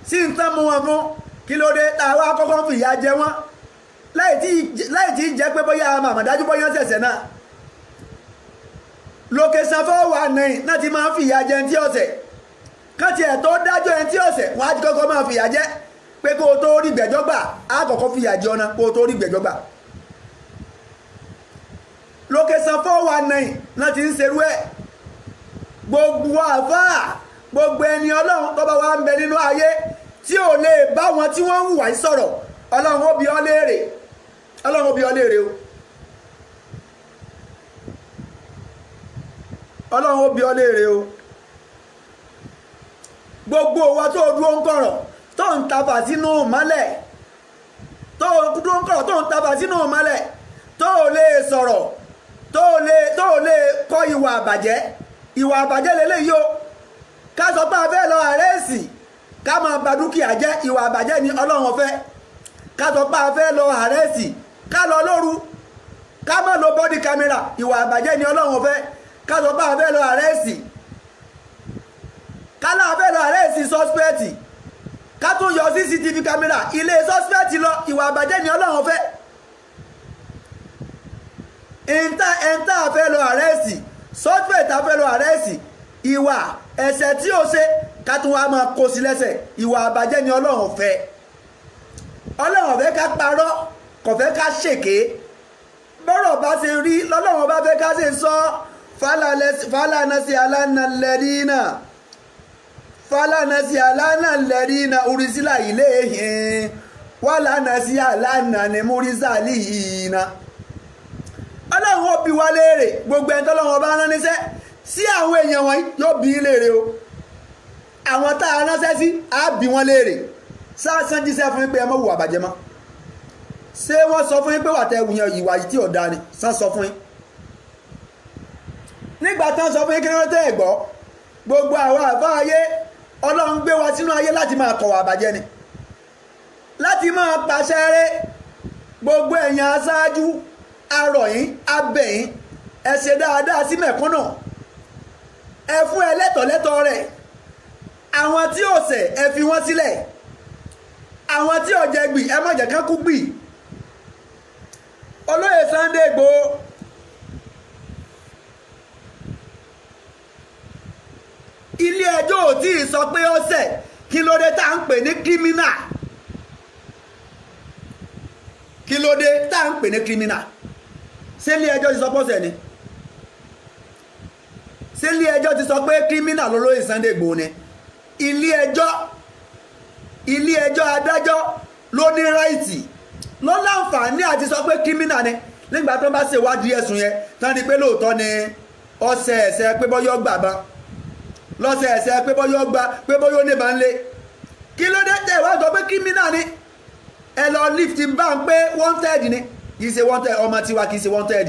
sí ń tán mú wọn fún kí ló dé táwa kọ́kọ́ fìyà jẹ wọ́n láì tí jẹ́ pé bóyá màmàdájú bóyá ṣẹ̀ṣẹ̀ náà location 419 náà ti máa ń fìyà jẹ ẹni tí ọ̀sẹ̀ kán tiẹ̀ tó dájọ́ ẹni tí ọ̀sẹ̀ wọ́n á ti kọ́kọ́ máa fìyà jẹ pé kó o tó rí gbẹ̀jọ́ gbà á kọ́kọ́ fìyà jẹ ọ̀nà kó o tó rí gbẹ̀jọ́ gbà location 419 náà ti ń ṣerú ẹ̀ gbogbo àfáà gbogbo ẹni ọlọ́run tó bá wà ń bẹ nínú ayé tí ò lè bá wọn tí wọ́n ń hùwà sọ̀rọ̀ ọlọ́run ó bi ọ́ léèrè ọlọ́run ó bi ọ́ léèrè o ọlọ́run ó bi ọ́ léèrè o gbogbo wa tó dúró ń kọ̀rọ̀ tó ń tafà sínú mọ́lẹ̀ tó dúró ń kọ̀rọ̀ tó ń tafà sínú mọ́lẹ̀ tó lè sọ̀rọ̀ tó lè kọ́ ìwà àbàjẹ́ lélẹ́yìí o ká sọ pé a fẹ́ lọ àrẹ́sì ká máa ba dúkìá jẹ́ ìwà àbàjẹ́ ni ọlọ́run fẹ́ ká sọ pé a fẹ́ lọ àrẹ́sì ká lọ lóru ká má lo bọ́dì kámẹ́rà ìwà àbàjẹ́ ni ọlọ́run fẹ́ ká sọ pé a fẹ́ lọ àrẹ́sì ká láà fẹ́ lọ àrẹ́sì sọ́spẹ́ẹ̀tì ká tún yọ CCTV kámẹ́rà ilé sọ́spẹ́ẹ̀tì lọ ìwà àbàjẹ́ ni ọlọ́run fẹ́ ẹ̀ńtà àfẹ́ lọ àrẹ́sì sọ́spẹ́ẹ̀tì àfẹ́ lọ àrẹ́sì ìwà ẹ̀ṣẹ̀ tí ó ṣe ká tún wá máa kó sí lẹ́sẹ̀ ìwà àbàjẹ́ ni ọlọ́run fẹ́ ká parọ́ kò fẹ́ ká ṣèké bọ́rọ̀ bá ṣe rí lọ́lọ́run bá fẹ́ ká ṣe sọ fálànàṣì alánàlẹ́rìnà orísìlà ilé yìí wálànàṣì alánàní múrísàlì yìí na ọlọ́run ó bi wá léèrè gbogbo ẹni tọ́lọ́run bá rán níṣẹ́ sí àwọn èèyàn wọn yóò bi í léèrè o àwọn tá a ránṣẹ́ sí á bi wọ́n léèrè sáàsán jíṣẹ́ fún yín pé ẹ má hùwà àbàjẹ́ mọ́ ṣé wọ́n sọ fún yín pé wàtẹ́ ìwùyàn ìwà yìí tí ò dáa ni sán sọ fún yín nígbà tán sọ fún yín kí wọ́n tẹ́ ẹ̀ gbọ́ gbogbo àwọn àfáà ayé ọlọ́run gbé wa sínú ayé láti máa kọ̀wà àbàjẹ́ ni láti máa pàṣẹ rẹ̀ gbogbo ẹ̀yàn aṣáájú arọ̀yìn abẹ̀yìn ẹ ṣe dáadáa sí mẹ̀kúnnù ẹ fún ẹlẹ́tọ̀ọ́ rẹ̀ àwọn tí ò ṣẹ̀ ẹ fi wọ́n sílẹ̀ àwọn tí ò jẹ gbì ẹ má jẹ́ kán kú gbì olóyè Sunday Igboho ilé ẹjọ́ ò tí ì sọ pé ó ṣẹ̀ kí ló dé tá à ń pè ní kírímínà kí ló dé tá à ń pè ní kírímínà ṣé ilé ẹjọ́ ti sọ pé ó ṣẹ̀ ni ṣé ilé ẹjọ́ ti sọ pé kírímínà lólóyè Sunday Igboho ni ilé ẹjọ́ adájọ́ ló ní ráìtì ló láǹfààní àti sọ pé kírímínà ni nígbà tó bá ṣèwádìí ẹ̀sùn yẹn tán ni pé lóòótọ́ ni ọ̀sẹ̀ ẹ̀sẹ̀ pé bọ́yọ́ gbàbọn lọ́sẹ̀ ẹ̀sẹ̀ pé bọ́yọ́ níbà ń lé kí ló dé tẹ̀ wá sọ pé kírímínà ni ẹ lọ lift bá ń pé wanted ni kì í ṣe wanted ọmọ tiwa kì í ṣe wanted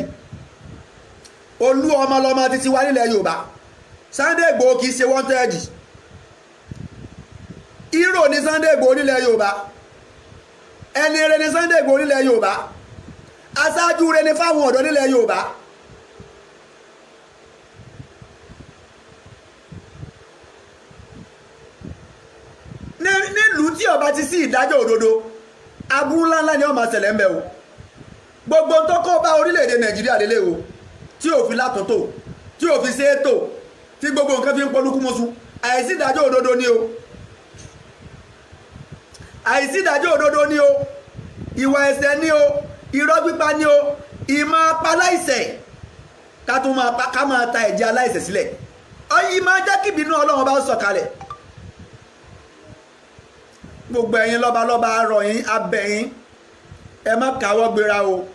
olú ọmọ lọmọ títí wá nílẹ̀ Yorùbá Sunday Igboho kì í ṣe wanted hero ní Sunday Igboho nílẹ̀ Yorùbá ẹni eré ní Sunday Igboho nílẹ̀ Yorùbá aṣáájú rẹ ni fáwọn ọ̀dọ́ nílẹ̀ Yorùbá. nílùú tí ọba ti sí ìdájọ́ òdodo aburú ńláńlá ni ó máa ṣẹlẹ̀ ń bẹ o. gbogbo tó kó bá orílẹ̀-èdè Nàìjíríà lélẹ̀ o tí ò fi látọ̀tò tí ò fi ṣe é tò tí gbogbo nǹkan fi ń polúkúmuṣu àìsí ìdájọ́ òdodo ni o. àìsí ìdájọ́ òdodo ni o, ìwà ẹ̀ṣẹ̀ ni o, irọ́ pípa ni o, ìmọ̀ apaláìṣẹ̀ ká máa ta ẹ̀jẹ̀ aláìṣẹ̀ sílẹ̀ ọyí máa jẹ́ kí ìbínú Ọlọ́run bá sọ̀kalẹ̀. gbogbo ẹ̀yin lọ́balọ́ba arọ̀ yín abẹ̀ yín ẹ má káwọ́ gbéra o,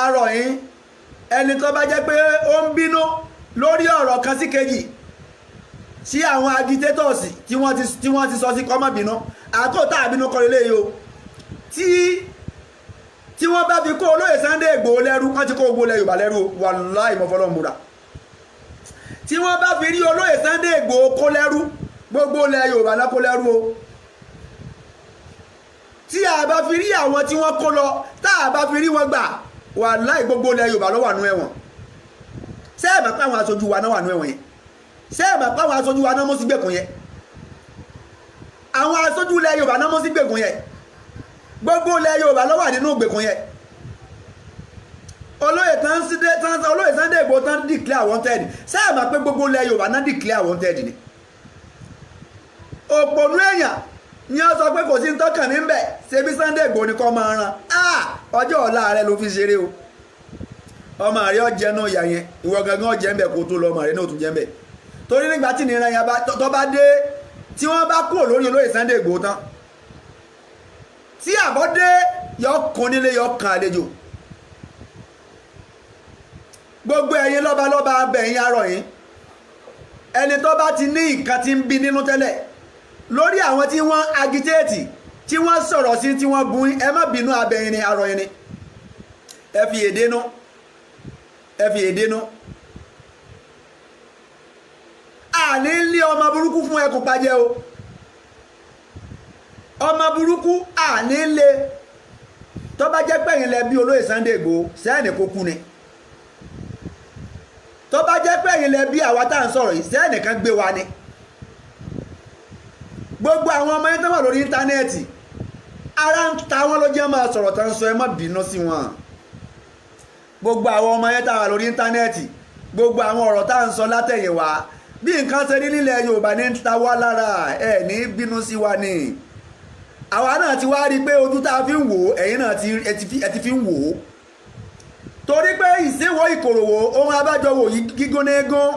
arọ̀ yín ẹni tó bá jẹ́ pé ó ń bínú lórí ọ̀rọ̀ kan sí kejì sí àwọn agitators tí wọ́n ti sọ sí kọ́mọ́ bínú àkótá àbínú kọ́ lélẹ́ yìí o. tí wọ́n bá fi kó olóyè Sunday Igboho lẹ́rú wọ́n ti kó gbogbo ilẹ̀ Yorùbá lẹ́rú wàláhì ìmọ̀fọ́lọ́mùra. tí wọ́n bá fi rí olóyè Sunday Igboho kó lẹ́rú gbogbo ilẹ̀ Yorùbá náà kó lẹ́rú o. tí a bá fi rí àwọn tí wọ́n kó lọ tá a bá fi rí wọn gbà wàláhì gbogbo ilẹ̀ Yorùbá ló wà nú ẹ̀wọ̀n. ṣé ẹ mọ̀ pé àwọn aṣojú wa náà wà nú ẹ̀wọ̀n yẹn? ṣé ẹ mọ̀ pé àwọn aṣojú wa náà mọ́ sí gbèkùn yẹn? àwọn aṣojú ilẹ̀ Yorùbá náà mọ́ sí gbèkùn yẹn. gbogbo ilẹ̀ Yorùbá ló wà nínú ìgbèkùn yẹn. olóyè Sunday Igboho tán declare wanted ṣé ẹ mọ̀ pé gbogbo ilẹ̀ Yorùbá náà declare wanted ni. òpònú èèyàn ni ó sọ pé kò sí ntọ́kàn níbẹ̀ ṣebí Sunday Igboho ni kò máa ran ọjọ́ ọ̀la rẹ ló fi ṣeré o. ọmọ rẹ ọjẹ náà yà yẹn ìwọ gangan ọjẹ ń bẹ kó tó lọ ọmọ rẹ náà tún jẹ ń bẹ torí nígbà tí nìran yẹn tó bá dé tí wọ́n bá kúrò lórí olóyè Sunday Igboho tán tí àbọ̀dé yọ kún nílé yọ kàn àlejò. gbogbo ẹ̀yin lọ́balọ́ba abẹ̀yìn arọ̀ yín ẹni tó bá ti ní nǹkan tí ń bí nínú tẹ́lẹ̀ lórí àwọn tí wọ́n agitéètì tí wọ́n sọ̀rọ̀ sí tí wọ́n bú ẹ má bínú abẹ̀yìn ni arọ̀ yín ni ẹ fi èdè nú ẹ fi èdè nú. àní lé ọmọ burúkú fún ẹkùn pàjẹ́ o ọmọ burúkú àní lé tó bá jẹ́ pẹ̀yìn lẹ bí olóyè Sunday Igboho sẹ́ẹ̀nì kó kú ni tó bá jẹ́ pẹ̀yìn lẹ bí àwa tá à ń sọ̀rọ̀ yìí sẹ́ẹ̀nì kan gbé wa ni. gbogbo àwọn ọmọ yẹn tó wà lórí íńtánẹ́ẹ̀tì ara ń ta wọn ló jẹ́ máa sọ̀rọ̀ tán sọ ẹ má bínú sí wọn. gbogbo àwọn ọmọ yẹn tá wà lórí íńtánẹ́ẹ̀tì gbogbo àwọn ọ̀rọ̀ tá à ń sọ látẹ̀yìnwá bí nǹkan ṣe ní nílẹ̀ Yorùbá ní ń ta wá lára ẹ̀ ní bínú sí wa ni. àwa náà ti wá rí i pé ojú tá a fi ń wò ó ẹ̀yin náà ẹ ti fi ń wò ó torí pé ìṣèwọ́ ìkòròwò ohun abájọ wò yí gígóná eégún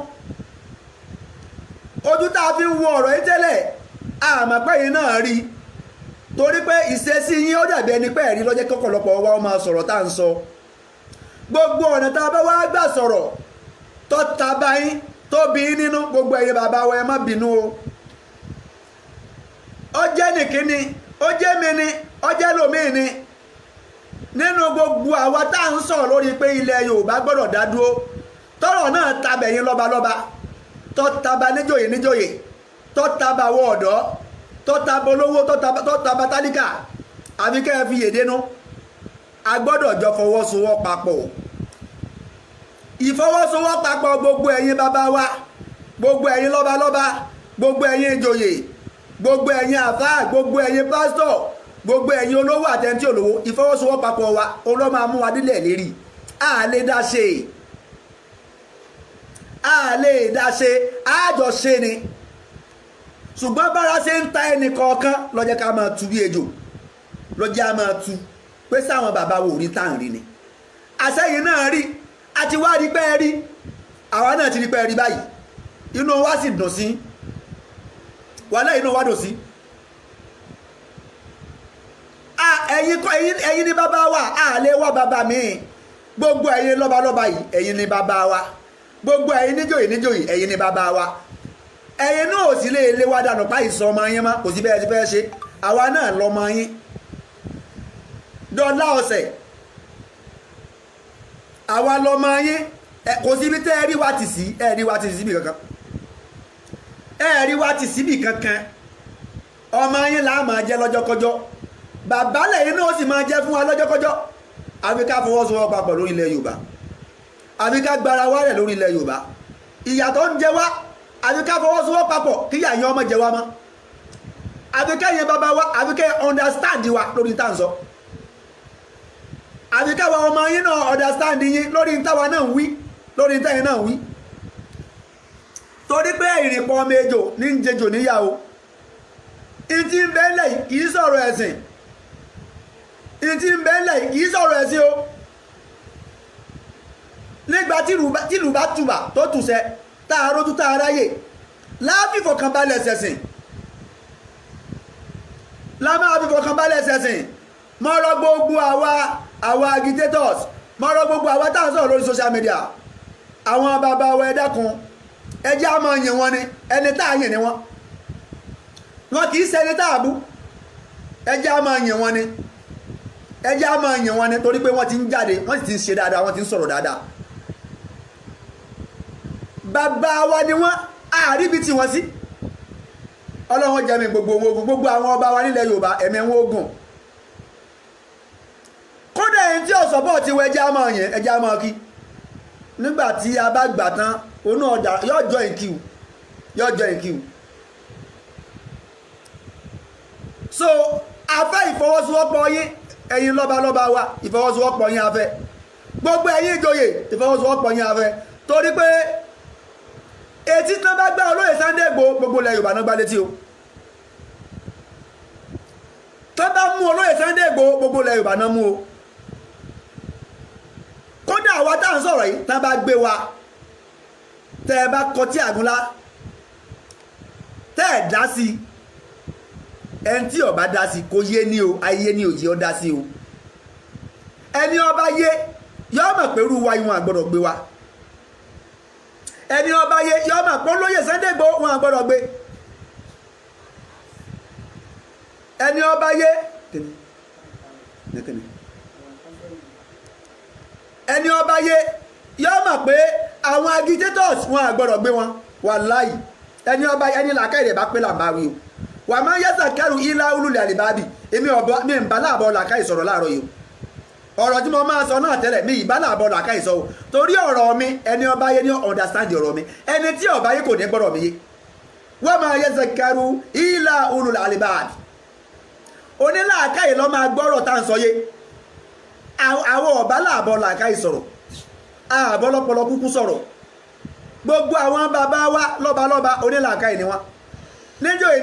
ojú tá a fi ń wo ọ̀rọ̀ yìí tẹ́lẹ̀ àmọ́ pé ẹ̀yin náà rí torí pé ìṣesí yín ó dàbí ẹni pé ẹ̀rí lọ́jọ́ kọ́kọ́lọpọ̀ wa ó máa sọ̀rọ̀ tá à ń sọ gbogbo ọ̀nà tá a bá wá gbà sọ̀rọ̀ tó ta báyìí tó bí nínú gbogbo ẹ̀yin bàbá wa ẹ má bínú o ó jẹ́ nìkíní ó jẹ́ mi ni ó jẹ́ lòmíì ni nínú gbogbo àwa tá à ń sọ̀rọ̀ lórí pé ilẹ̀ Yorùbá gbọ́dọ̀ dá dúró tọ́rọ̀ náà tabẹ̀yìn lọ́balọ́ba tó taba níjòyè níjòyè tó taba wọ ọ̀dọ́ tó taba olówó tó taba tálíkà àfi kẹ́ ẹ fi yèdénú a gbọ́dọ̀ jọ fọwọ́sowọ́papọ̀ ìfọwọ́sowọ́papọ̀ gbogbo ẹ̀yin bàbá wa gbogbo ẹ̀yin lọ́balọ́ba gbogbo ẹ̀yin ìjòyè gbogbo ẹ̀yin àfáà gbogbo ẹ̀yin pásítọ̀ gbogbo ẹ̀yin olówó àtẹ̀ntì olówó ìfọwọ́sowọ́papọ̀ wa olóò máa mú wa nílẹ̀ lérí a lè dá ṣe àjọṣe ni ṣùgbọ́n bára ṣe ń ta ẹnì kọ̀ọ̀kan lọ́jẹ́ ká máa tu bí ejò lọ́jẹ́ á máa tu pé sáwọn bàbá wo rí tá à ń rí ni àṣẹyìn náà rí àti wá rí pẹ́ rí àwa náà ti rí pẹ́ rí báyìí inú wa sì dùn sí wàhálà inú wa dùn sí ẹ̀yin ni bàbá wa a lè wá bàbá mi gbogbo ẹ̀yin lọ́balọ́ba yìí ẹ̀yin ni bàbá wa gbogbo ẹ̀yin níjòyè níjòyè ẹ̀yin ni bàbá wa ẹ̀yin náà ò sí lè wá dànù pa ìsọ ọmọ yín mọ́ kò sí bẹ́ẹ̀ ti fẹ́ ṣe àwa náà lọ́mọ yín dọ́là ọ̀sẹ̀ àwa lọ́mọ yín kò síbi tẹ́ ẹ rí wa tì sí ẹ rí wa tì síbi kankan ẹ rí wa tì síbi kankan ọmọ yín là á máa jẹ́ lọ́jọ́kọ́jọ́ bàbá lẹ́yìn náà ó sì máa jẹ́ fún wa lọ́jọ́kọ́jọ́ àfi ká fọwọ́sowọ́pọ̀ papọ̀ lórí ilẹ̀ Yorùbá àfi ká gbára wálẹ̀ lórí ilẹ̀ Yorùbá ìyà tó ń jẹ wá àfi ká fọwọ́sowọ́pọ̀ papọ̀ kí ìyà yẹn ọmọ jẹ wá mọ́ àfi ká yẹn bàbá wa àfi ká understand wa lórí tá à ń sọ àfi ká wa ọmọ yín náà understand yín lórí táwa náà ń wí lórí táyìn náà ń wí torí pé ìrìnpọ̀ ọmọ ejò ní ń jẹjò níyàwó ìtì ń bẹ́ńlẹ̀ kì í sọ̀rọ̀ ẹ̀sìn ìtì ń bẹ́ńlẹ̀ kì í sọ̀rọ̀ ẹ̀sìn o nígbà tìlù bá tùbà tó tùsẹ̀ tá a rójú tá a ráyè láàfífọ̀kànbalẹ̀ ṣẹ̀sìn láàfífọ̀kànbalẹ̀ ṣẹ̀sìn mọ́rọ̀ gbogbo àwa agitators mọ́rọ̀ gbogbo àwa tá à ń sọ̀rọ̀ lórí social media àwọn bàbá wa ẹ dákun ẹjẹ́ a máa yìn wọn ni ẹni tá a yìn ni wọn kì í ṣe ẹni tá a bú ẹjẹ́ a máa yìn wọn ni ẹjẹ́ a máa yìn wọn ni torí pé wọ́n ti ń jáde wọ́n sì ti ń ṣe dáadáa wọ́n ti ń sọ̀rọ̀ dáadáa bàbá wa ni wọ́n àríbi tí wọ́n sí ọlọ́run jẹ́mi gbogbo àwọn ọba wa nílẹ̀ Yorùbá ẹ̀mí wọn ogun kódà ẹni tí ọ̀sọ̀ bọ̀ ti wọ ẹjẹ́ a máa yìn ẹjẹ́ a máa kí nígbà tí a bá gbà tán onú ọjà yóò join queue so afẹ́ ìfọwọ́sowọ́pọ̀ yín ẹ̀yin lọ́balọ́ba wa ìfọwọ́sowọ́pọ̀ yín afẹ́ gbogbo ẹ̀yin ìjòyè ìfọwọ́sowọ́pọ̀ yín afẹ́ torí pé etí tí wọ́n bá gbá olóyè Sunday Igboho gbogbo ilẹ̀ Yorùbá náà gbá létí o tó bá mú olóyè Sunday Igboho gbogbo ilẹ̀ Yorùbá náà mú o kódà àwa tá à ń sọ̀rọ̀ yìí tá bá gbé wa tẹ́ ẹ bá kọtí àgúnlá tẹ́ ẹ dá sí ẹni tí ọba dá sí kò yé ní o ayé ní òye ọ dá sí o ẹni ọba yé yọ mọ̀ pé irú wa ìwọ̀n àgbọ̀dọ̀ gbé wa ẹni ọba yé yọ mọ̀ pé olóyè Sunday Igboho wọn àgbọ̀dọ̀ gbé ẹni ọba yé ẹni ọba yé yọ mọ̀ pé àwọn agitators wọn àgbọ̀dọ̀ gbé wọn wàláhì ẹni ọba ẹni làákàyè bá pé làǹbáwí o wà máa ń yẹ́sà kẹrù ilá olùlẹ̀ àlìbábì èmi ń bá láàbọ̀ làákàyè sọ̀rọ̀ láàárọ̀ yìí ọ̀rọ̀ tí mo máa sọ náà tẹ́lẹ̀ mi ìbá láàbọ̀ làákàyè sọ o torí ọ̀rọ̀ mi ẹni ọba yé ní understand ọ̀rọ̀ mi ẹni tí ọba yé kò ní gbọ́dọ̀ mi yé wọ́n máa yẹ́sà kẹrù ilá olùlẹ̀ àlìbábì onílàákàyè lọ́ máa gbọ́rọ̀ tá à ń sọ yé àwọn ọba láàbọ̀ làákàyè sọ̀rọ̀ àbọ̀lọpọlọ kúkú sọ̀rọ̀ gbogbo àwọn bàbá wa lọ́balọ́ba onílàákàyè ni wọ́n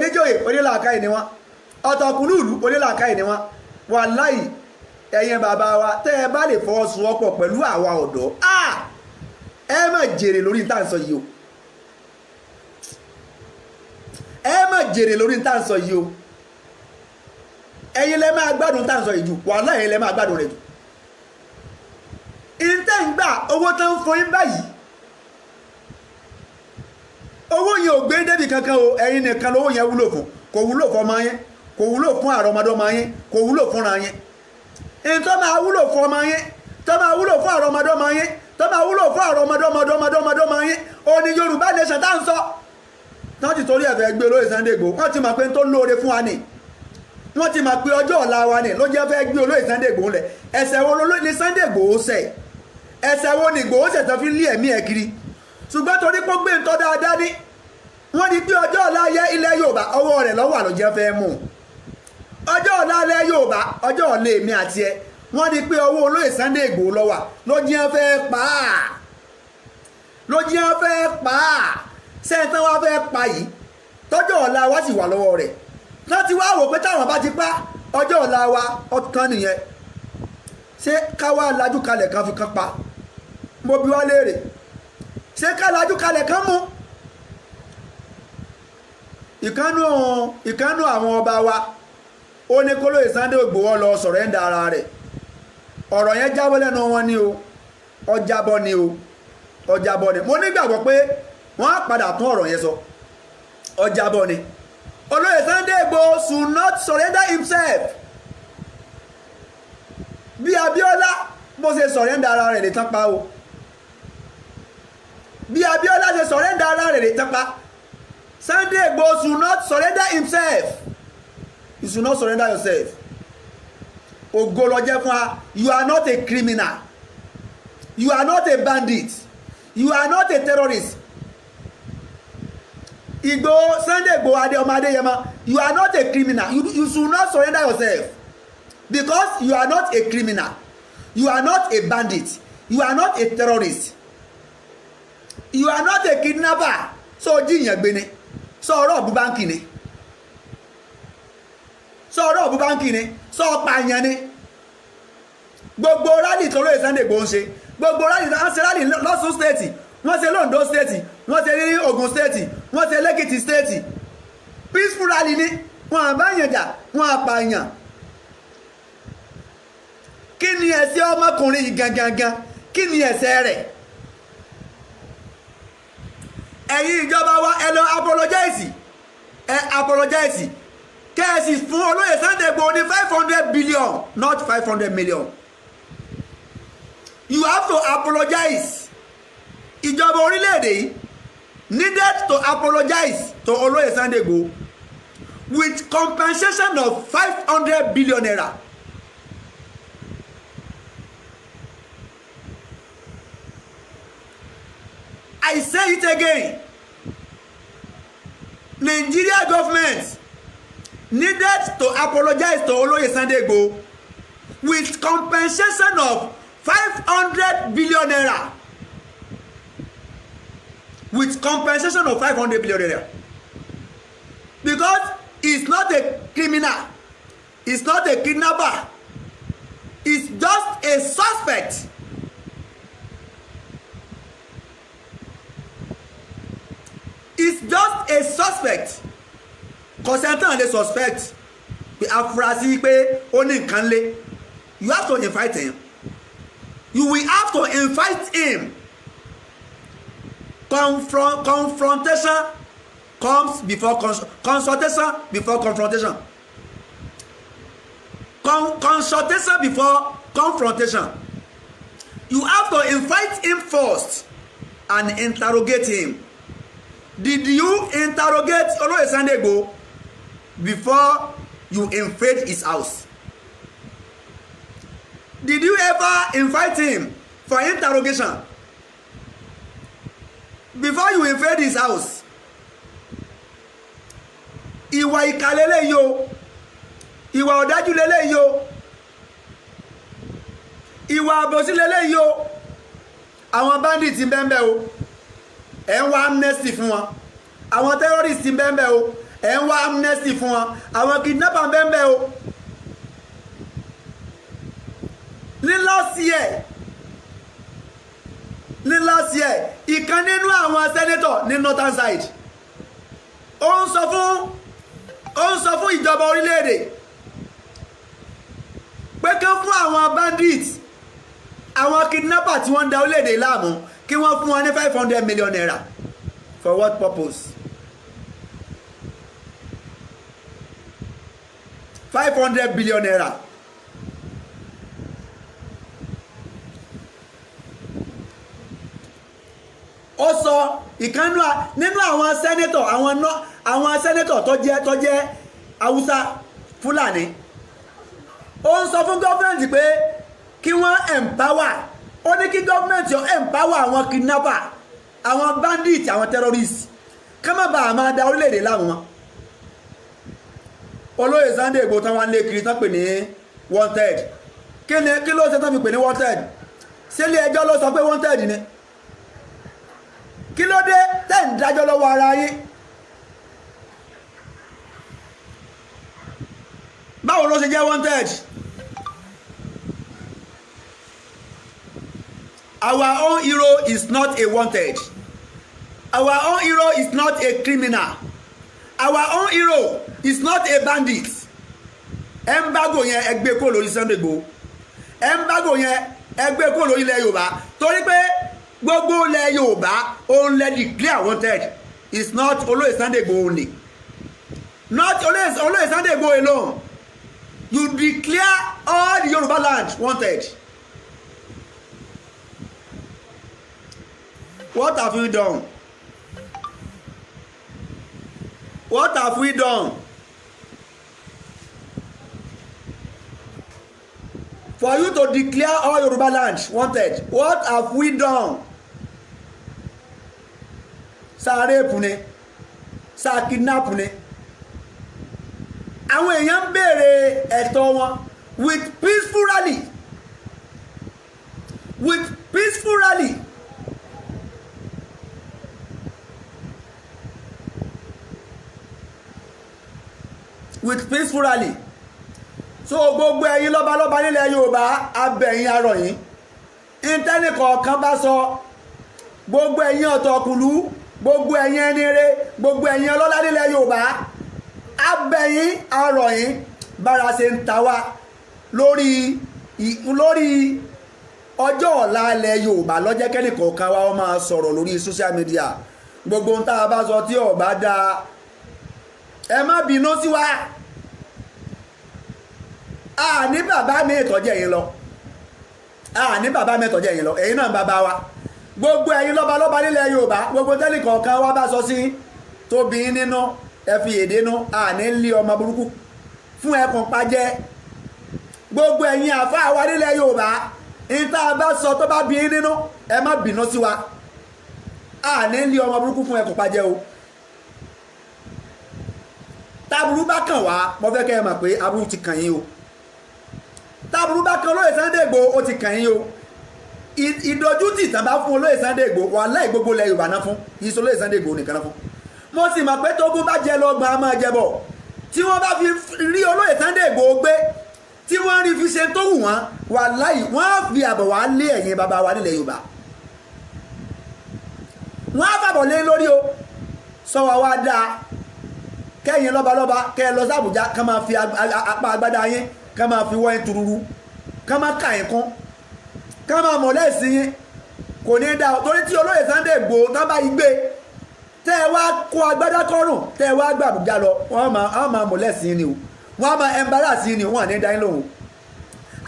níjòyè onílàákàyè ni wọ́n ọ̀tọ̀kùlùlù onílàákàyè ni wọ́n wàláhì ẹ̀yin bàbá wa tẹ́ ẹ bá lè fọwọ́sowọ́pọ̀ pẹ̀lú àwa ọ̀dọ́ ẹ má jèrè lórí tá à ń sọ yìí o ẹ má jèrè lórí tá à ń sọ yìí o ẹ̀yin lẹ máa gbádùn tá à ń sọ yìí jù wàláhì ẹ̀yin lẹ máa gbádùn rẹ̀ jù ìtẹ́ ń gbà owó tó ń fún yín báyìí owó yẹn ò gbé débi kankan o ẹ̀yin nìkan lówó yẹn wúlò fún kò wúlò fún ọmọ yẹn kò wúlò fún àrọmọdọ́mọ yẹn kò wúlò fúnra yẹn èyí tó máa wúlò fún ọmọ yẹn tó máa wúlò fún àrọmọdọ́mọ yẹn tó máa wúlò fún àrọmọdọ́mọdọ́mọdọ́mọ yẹn òní Yorùbá nation tá ń sọ wọ́n ti torí ẹ̀fẹ̀ gbé olóyè Sunday Igboho wọ́n ti mọ̀ pé tó lóore fún wa ni wọ́n ti mọ̀ pé ọjọ́ ọ̀la wa ni ló jẹ́ fẹ́ gbé olóyè Sunday Igboho lẹ̀ ẹ̀ṣẹ̀ wo ni Sunday Igboho ṣẹ̀ ẹ̀ṣẹ̀ wo ni Igboho ṣẹ̀ tó fi lé ẹ̀mí ẹ̀ kiri ṣùgbọ́n torí pé ó gbé nǹkan dáadáa ní wọ́n ní pé ọjọ́ ọ̀la ilẹ̀ Yorùbá ọwọ́ rẹ̀ lọ́wọ́ àlọ́jẹ́ fẹ́ mú ọjọ́ ọ̀la ilẹ̀ Yorùbá ọjọ́ ọ̀la èmi àti ẹ wọ́n ní pé ọwọ́ olóyè Sunday Igboho lọ́wọ́ ló jẹ́ fẹ́ pa á sẹ́ńtán wá fẹ́ pa yìí tọ́jọ́ ọ̀la wa sì wà lọ́wọ́ rẹ̀ wọ́n ti wá wò pé táwọn bá ti pa ọjọ́ ọ̀la wa ọ̀tán nìyẹn ṣé káwá lajú kalẹ̀ kan fi kan pa mo bi wá léèrè ṣé ká lajú kalẹ̀ kan mú ìkánú àwọn ọba wa ó ní kólóyè Sunday Igboho lọ sọ̀rẹ́ńdà ara rẹ̀ ọ̀rọ̀ yẹn jábọ́ lẹ́nu wọn ni o ọjàbọ̀ ni mo nígbàgbọ́ pé wọ́n á padà tún ọ̀rọ̀ yẹn sọ ọjàbọ̀ ni olóyè Sunday Igboho should not surrender himself bí Abíọ́lá bó ṣe sọ̀rẹ́ńdà ara rẹ̀ lè tán pa o bí Abíọ́lá ṣe sọ̀rẹ́ńdà ara rẹ̀ lè tán pa Sunday Igboho should not surrender himself you should not surrender yourself ògo ló jẹ́ fún wa. You are not a criminal, you are not a bandit, you are not a terrorist. Igboho, Sunday Igboho ọmọ Adéyẹmọ, you are not a criminal. You should not surrender yourself, because you are not a criminal, you are not a bandit, you are not a terrorist, you are not a kidnapper. So jíyàn gbé ni, so ọ̀rọ̀ ọ̀bù báńkì ni, so ọ̀rọ̀ ọ̀bù báńkì ni, so ọ̀pààyàn ni. Gbogbo rally tó lóye Sunday Igboho ń ṣe, gbogbo rally wọ́n ṣe rally lọ́sùn state, wọ́n ṣe londo state, wọ́n ṣe ní Ògùn state, wọ́n ṣe lẹ́kìtì state. Peaceful rally ni, wọ́n àbáyàn jà, wọ́n àpààyàn. Kí ni ẹ̀ṣẹ̀ ọmọkùnrin yìí gangan? Kí ni ẹ̀ṣẹ̀ rẹ̀? Ẹ̀yin ìjọba wa ẹ lọ apologize kẹ́ẹ̀sì fún olóyè Sunday Igboho ní 500 billion, not 500 million. You have to apologize. Ìjọba orílẹ̀-èdè yìí needed to apologize to olóyè Sunday Igboho with compensation of 500 billion naira. I say it again. Nigeria government needed to apologize to olóyè Sunday Igboho with compensation of 500 billion naira. With compensation of 500 billion naira. Because he's not a criminal, he's not a kidnapper, he's just a suspect. He's just a suspect. Consentant le suspect pé afurasí pé ó ní nǹkan lé. You have to invite him. You will have to invite him. Confrontation comes before consultation before confrontation. Consultation before confrontation. You have to invite him first and interrogate him. Did you interrogate olóyè Sunday Igboho before you invade his house? Did you ever invite him for interrogation before you invade his house? Ìwà ìkà lélẹ́yìí o, ìwà ọ̀dájú lélẹ́yìí o, ìwà àbòsí lélẹ́yìí o. Àwọn bandits ń bẹ́ẹ̀ o, ẹ̀ ń wá amnesty fún wọn. Àwọn terrorists ń bẹ́ẹ̀ o, ẹ̀ ń wá amnesty fún wọn. Àwọn kidnapper ń bẹ́ẹ̀ o. Ní last year ìkan nínú àwọn senator ní northern side ó ń sọ fún ìjọba orílẹ̀-èdè pé kí wọ́n fún àwọn bandits, àwọn kidnapper tí wọ́n ń da orílẹ̀-èdè láàmú, kí wọ́n fún wọn ní 500 million naira. For what purpose? 500 billion naira. Ó sọ ìkan nínú àwọn sẹ́nétọ̀ tó jẹ́ Haúsá Fúlàní. Ó ń sọ fún gọ́ọ̀mẹ̀ntì pé kí wọ́n empower. Ó ní kí gọ́ọ̀mẹ̀ntì empower àwọn kidnapper, àwọn bandits, àwọn terrorists, ká má bàa máa da orílẹ̀-èdè láàmú wọn. Olóyè Sunday Igboho tán wá lé kiri tán pè ní wanted. Kí ló ṣe tán fi pè ní wanted? Ṣé ilé ẹjọ́ ló sọ pé wanted ni? Kí ló dé tẹ́ ń dájọ́ lọ́wọ́ ara yín? Báwo ló ṣe jẹ́ wanted? Our own hero is not a wanted. Our own hero is not a criminal. Our own hero is not a bandit. Embargo yẹn ẹgbẹ́ kó lórí Sunday Igboho. Embargo yẹn ẹgbẹ́ kó lórí ilẹ̀ Yorùbá. Torí pé gbogbo ilẹ̀ Yorùbá òun lè declare wanted. It's not olóyè Sunday Igboho only. Not olóyè Sunday Igboho alone. You declare all the Yoruba land wanted. What have you done? What have we done? for you to declare all Yoruba land wanted. What have we done? Sa rape ni, sa kidnap ni. Àwọn èèyàn ń béèrè ẹ̀tọ́ wọn with peaceful rally. With peaceful rally. With peaceful rally. So gbogbo ẹ̀yin lọ́balọ́ba nílẹ̀ Yorùbá abẹ̀yìn arọ̀ yín. Ìtẹ́nì kọ̀ọ̀kan bá sọ gbogbo ẹ̀yin ọ̀tọ̀kùlú, gbogbo ẹ̀yin ẹni rere, gbogbo ẹ̀yin ọlọ́lá nílẹ̀ Yorùbá abẹ̀yìn arọ̀ yín bára ṣe ń ta wá lórí ọjọ́ ọ̀la ilẹ̀ Yorùbá lọ́jẹ́ kẹ́nì kọ̀ọ̀kan wa ó máa sọ̀rọ̀ lórí social media. Gbogbo ohun tá a bá sọ tí ó bá dáa ẹ má bínú sí wa. Ní bàbá mi ìtọ́jẹ́ yín lọ. Ní bàbá mi ìtọ́jẹ́ yín lọ. Ẹ̀yin náà bàbá wa. Gbogbo ẹ̀yin lọ́balọ́ba nílẹ̀ Yorùbá gbogbo tẹ́lẹ̀ kọ̀ọ̀kan wa bá sọ sí tóbi nínú ẹ fi èdè nú ní lé ọmọ burúkú fún ẹkùn pàjẹ́. Gbogbo ẹ̀yin àfáà wa nílẹ̀ Yorùbá ìta bá sọ tó bá bí nínú ẹ má bínú sí wa. Ní lé ọmọ burúkú fún ẹkùn pàjẹ́ o. Táburú bá kàn wá mo fẹ́ kẹ́ ẹ mọ̀ pé aburú ti kàn yín o. Táburú bá kan olóyè Sunday Igboho ó ti kàn yín o. Ìdójútì tán bá fún olóyè Sunday Igboho wàláhì gbogbo ilẹ̀ Yorùbá náà fún ìṣó olóyè Sunday Igboho nìkan náà fún. Mo sì mọ̀ pé tógún bá jẹ lọ́gbọ̀n a máa jẹ bọ̀ tí wọ́n bá fi rí olóyè Sunday Igboho gbé tí wọ́n rí fi ṣe tó wù wọ́n wàláhì wọ́n á fi àbọ̀ wá lé ẹ̀yìn bàbá wa nílẹ̀ Yorùbá. Wọ́n á fàbọ̀ lé lórí o sọ wá wá dáa kẹ́yìn lọ́balọ́ba kẹ́ lọ sí Àbújá ká máa fi apá agbádá yín ká máa fi wọ́n tururu ká máa kà yín kún ká máa mọ̀ lẹ́sìn yín kò ní dá torí tí olóyè Sunday Igboho tán bá yí gbé tẹ́ ẹ wá kó agbádá kọ́rùn tẹ́ ẹ wá gbà Àbújá lọ wọ́n máa mọ̀ lẹ́sìn yín ni o wọ́n á máa embarrass yín ni wọ́n à ní dá yín lóhùn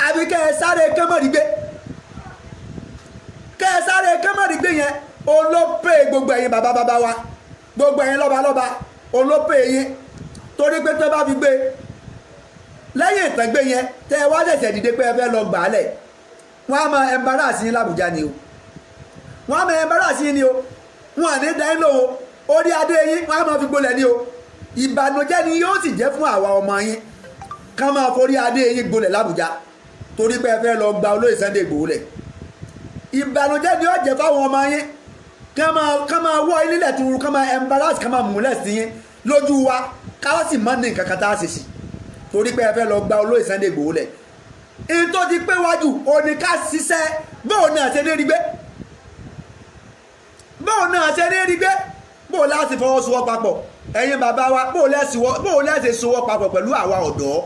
àbí kẹ́ ẹ sáré kẹ́mọ̀rì gbé yẹn olópè gbogbo ẹ̀yin bàbá wa gbogbo ẹ̀yin lọ́balọ́ba olópè yín torí pé tó bá fi gbé lẹ́yìn ìtàgbé yẹn tẹ́ ẹ wá ṣẹ̀ṣẹ̀ dìde pé ẹ fẹ́ lọ gbà á lẹ̀ wọ́n á máa embarrass yín l'Àbújá ni o wọ́n á máa embarrass yín ni o wọ́n à ní dá yín lóhùn orí adé yín wọ́n á máa fi gbolẹ̀ ni o ìbànújẹ́ ni yóò sì jẹ́ fún àwa ọmọ yín ká máa forí adé yín gbolẹ̀ l'Àbújá torí pé ẹ fẹ́ lọ gba olóyè Sunday Igboho lẹ̀ ìbànújẹ́ ni yóò jẹ́ fáwọn ọmọ yín ká máa wọ́ ilẹ̀ tuuru ká máa embarrass ká máa múlẹ̀ sí yín lójú wa káwọ́ sì mọ́ ní nǹkan kan tá a ṣe sí torí pé ẹ fẹ́ lọ gba olóyè Sunday Igboho lẹ̀ in tó ti pé wájú òní ká ṣiṣẹ́ bóun náà ṣe ní rí gbé bóun láti fọwọ́sowọ́ papọ̀ ẹ̀yin bàbá wa bóun lẹ́sẹ̀ sowọ́ papọ̀ pẹ̀lú àwa ọ̀dọ́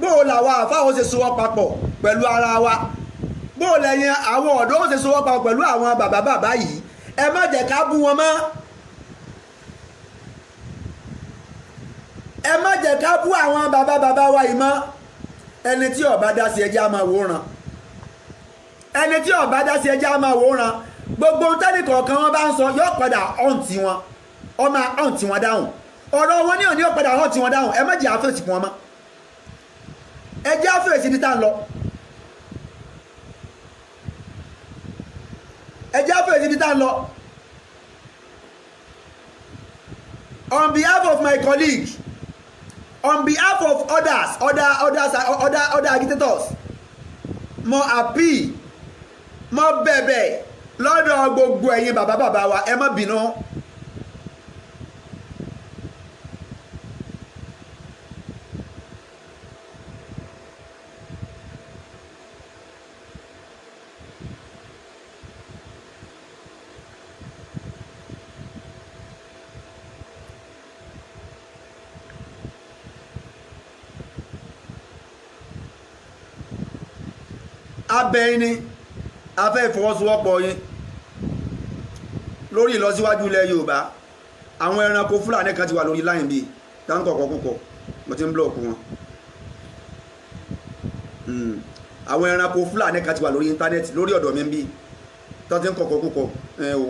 bóun làwa àfáwọn ṣe sowọ́ papọ̀ pẹ̀lú ara wa bóun lẹ́yìn àwọn ọ̀dọ́ ṣe sowọ́ papọ̀ pẹ̀lú àwọn bàbá yìí ẹ má jẹ́ ká bú wọn mọ́ ẹ má jẹ́ ká bú àwọn bàbá wa yìí mọ́ ẹni tí ó bá dá sí ẹjẹ́ á máa wòran gbogbo tẹ́lẹ̀ kọ̀ọ̀kan wọn bá ń sọ yóò padà ọ̀ǹtì wọn ọmọ ọ̀ǹtì wọn dáhùn ọ̀rọ̀ wọn ní òní yóò padà ọ̀ǹtì wọn dáhùn ẹ má jẹ́ àfẹ́sì fún wọn mọ́ ẹ jẹ́ àfẹ́sì ibi tá ń lọ on behalf of my colleague on behalf of other agitators mo appeal mo bẹ̀bẹ̀ lọ́dọ̀ gbogbo ẹ̀yin bàbá wa ẹ má bínú abẹ́yìn ni afẹ́ ìfọwọ́sowọ́pọ̀ yín lórí ìlọsíwájú ilẹ̀ Yorùbá àwọn ẹranko Fúlàní kan ti wà lórí láyìn bíi dáńkọ̀kọ̀ púpọ̀ mo ti ń blọọkù wọn àwọn ẹranko Fúlàní kan ti wà lórí íńtánẹ́ẹ̀tì lórí ọ̀dọ̀ mi bíi tó ti ń kọ̀kọ̀ púpọ̀ o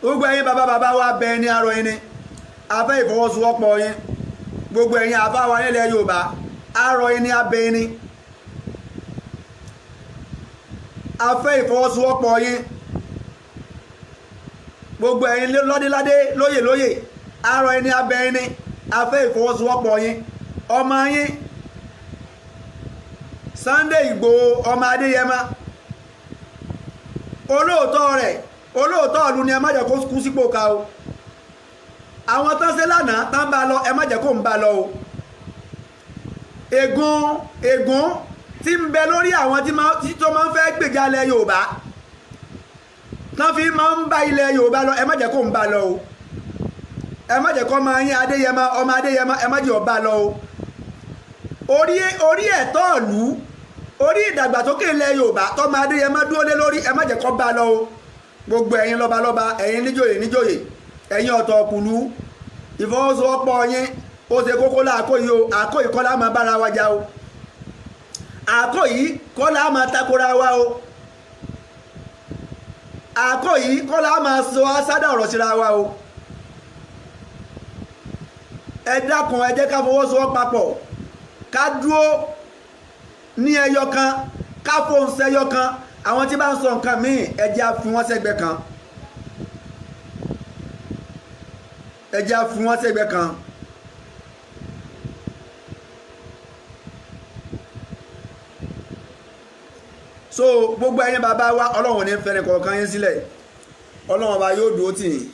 gbogbo ẹ̀yin bàbá wa bẹ́ẹ̀ ní arọ yín ni afẹ́ ìfọwọ́sowọ́pọ̀ yín gbogbo ẹ̀yin àfáà wa nílẹ̀ Yorùbá arọ ẹni abẹ ẹni afẹ́ ìfọwọ́sowọ́pọ̀ yín gbogbo ẹ̀yin lọ́déládé lóyè arọ ẹni abẹ ẹni afẹ́ ìfọwọ́sowọ́pọ̀ yín ọmọ yín Sunday Igboho ọmọ Adéyẹmọ olóòótọ́ ọ̀lú ni ẹ má jẹ́ kó kú sípò ká o àwọn tán ṣe lánàá tán bá lọ ẹ má jẹ́ kó ń bá lọ o ègún tí ń bẹ lórí àwọn tí tó máa ń fẹ́ gbèjà ilẹ̀ Yorùbá tán fi máa ń bá ilẹ̀ Yorùbá lọ ẹ má jẹ́ kó ń bá lọ o ẹ má jẹ́ kó máa yín Adéyẹmọ ọmọ Adéyẹmọ ẹ má jẹ́ ó bá lọ o orí ẹ̀tọ́ ìlú orí ìdàgbàsókè ilẹ̀ Yorùbá tọ́mọ Adéyẹmọ dúró lé lórí ẹ má jẹ́ kó bá lọ o gbogbo ẹ̀yin lọ́balọ́ba ẹ̀yin níjòyè ẹ̀yin ọ̀tọ̀ ọ̀kùlú ìfọwọ́sowọ́pọ̀ yín ó ṣe kókó láàkóyí o àkóyí kọ́ lá máa bára wa jà o àkóyí kọ́ lá máa takora wa o àkóyí kọ́ lá máa sọ asádà ọ̀rọ̀ síra wa o ẹ dákun ẹ jẹ́ ká fọwọ́sowọ́ papọ̀ ká dúró ní ẹyọ kan ká fóun sẹ́yọ kan àwọn tí bá ń sọ nǹkan míì ẹ jẹ́ á fi wọ́n sẹ́gbẹ́ kan ẹ jẹ́ á fi wọ́n sẹ́gbẹ́ kan so gbogbo ẹ̀yin bàbá wa Ọlọ́run ní fẹ́ni kọ̀ọ̀kan yín sílẹ̀ Ọlọ́run ọba yóò dúró tì yín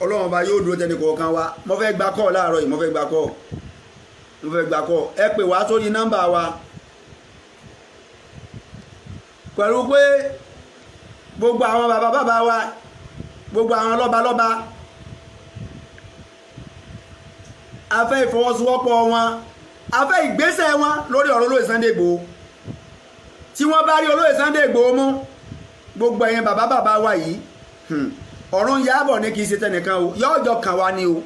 Ọlọ́run ọba yóò dúró tẹni kọ̀ọ̀kan wa mo fẹ́ gba kọ́ láàárọ̀ yìí mo fẹ́ gba kọ́ ẹ pè wá sórí nọ́mbà wa pẹ̀lú pé gbogbo àwọn bàbá wa gbogbo àwọn lọ́balọ́ba a fẹ́ ìfọwọ́sowọ́pọ̀ wọn a fẹ́ ìgbésẹ̀ wọn lórí ọ̀rọ̀ olóyè Sunday Igboho tí wọ́n bá rí olóyè Sunday Igboho mú gbogbo ẹ̀yin bàbá wa yìí ọ̀run yábọ̀ ní kìí ṣe tẹnìkan o yọ́ọ̀jọ kàn wá ní o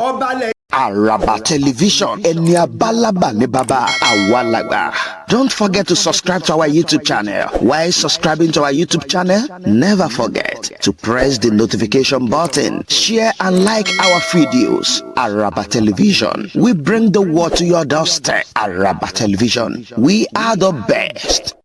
ọbalẹ̀. Araba Television, ẹni abálábà ní bàbá àwa làgbà. Don't forget to subscribe to our YouTube channel. While subscribing to our YouTube channel, never forget to press the notification button, share and like our videos. Araba Television, we bring the word to your doorstep. Araba Television, we are the best.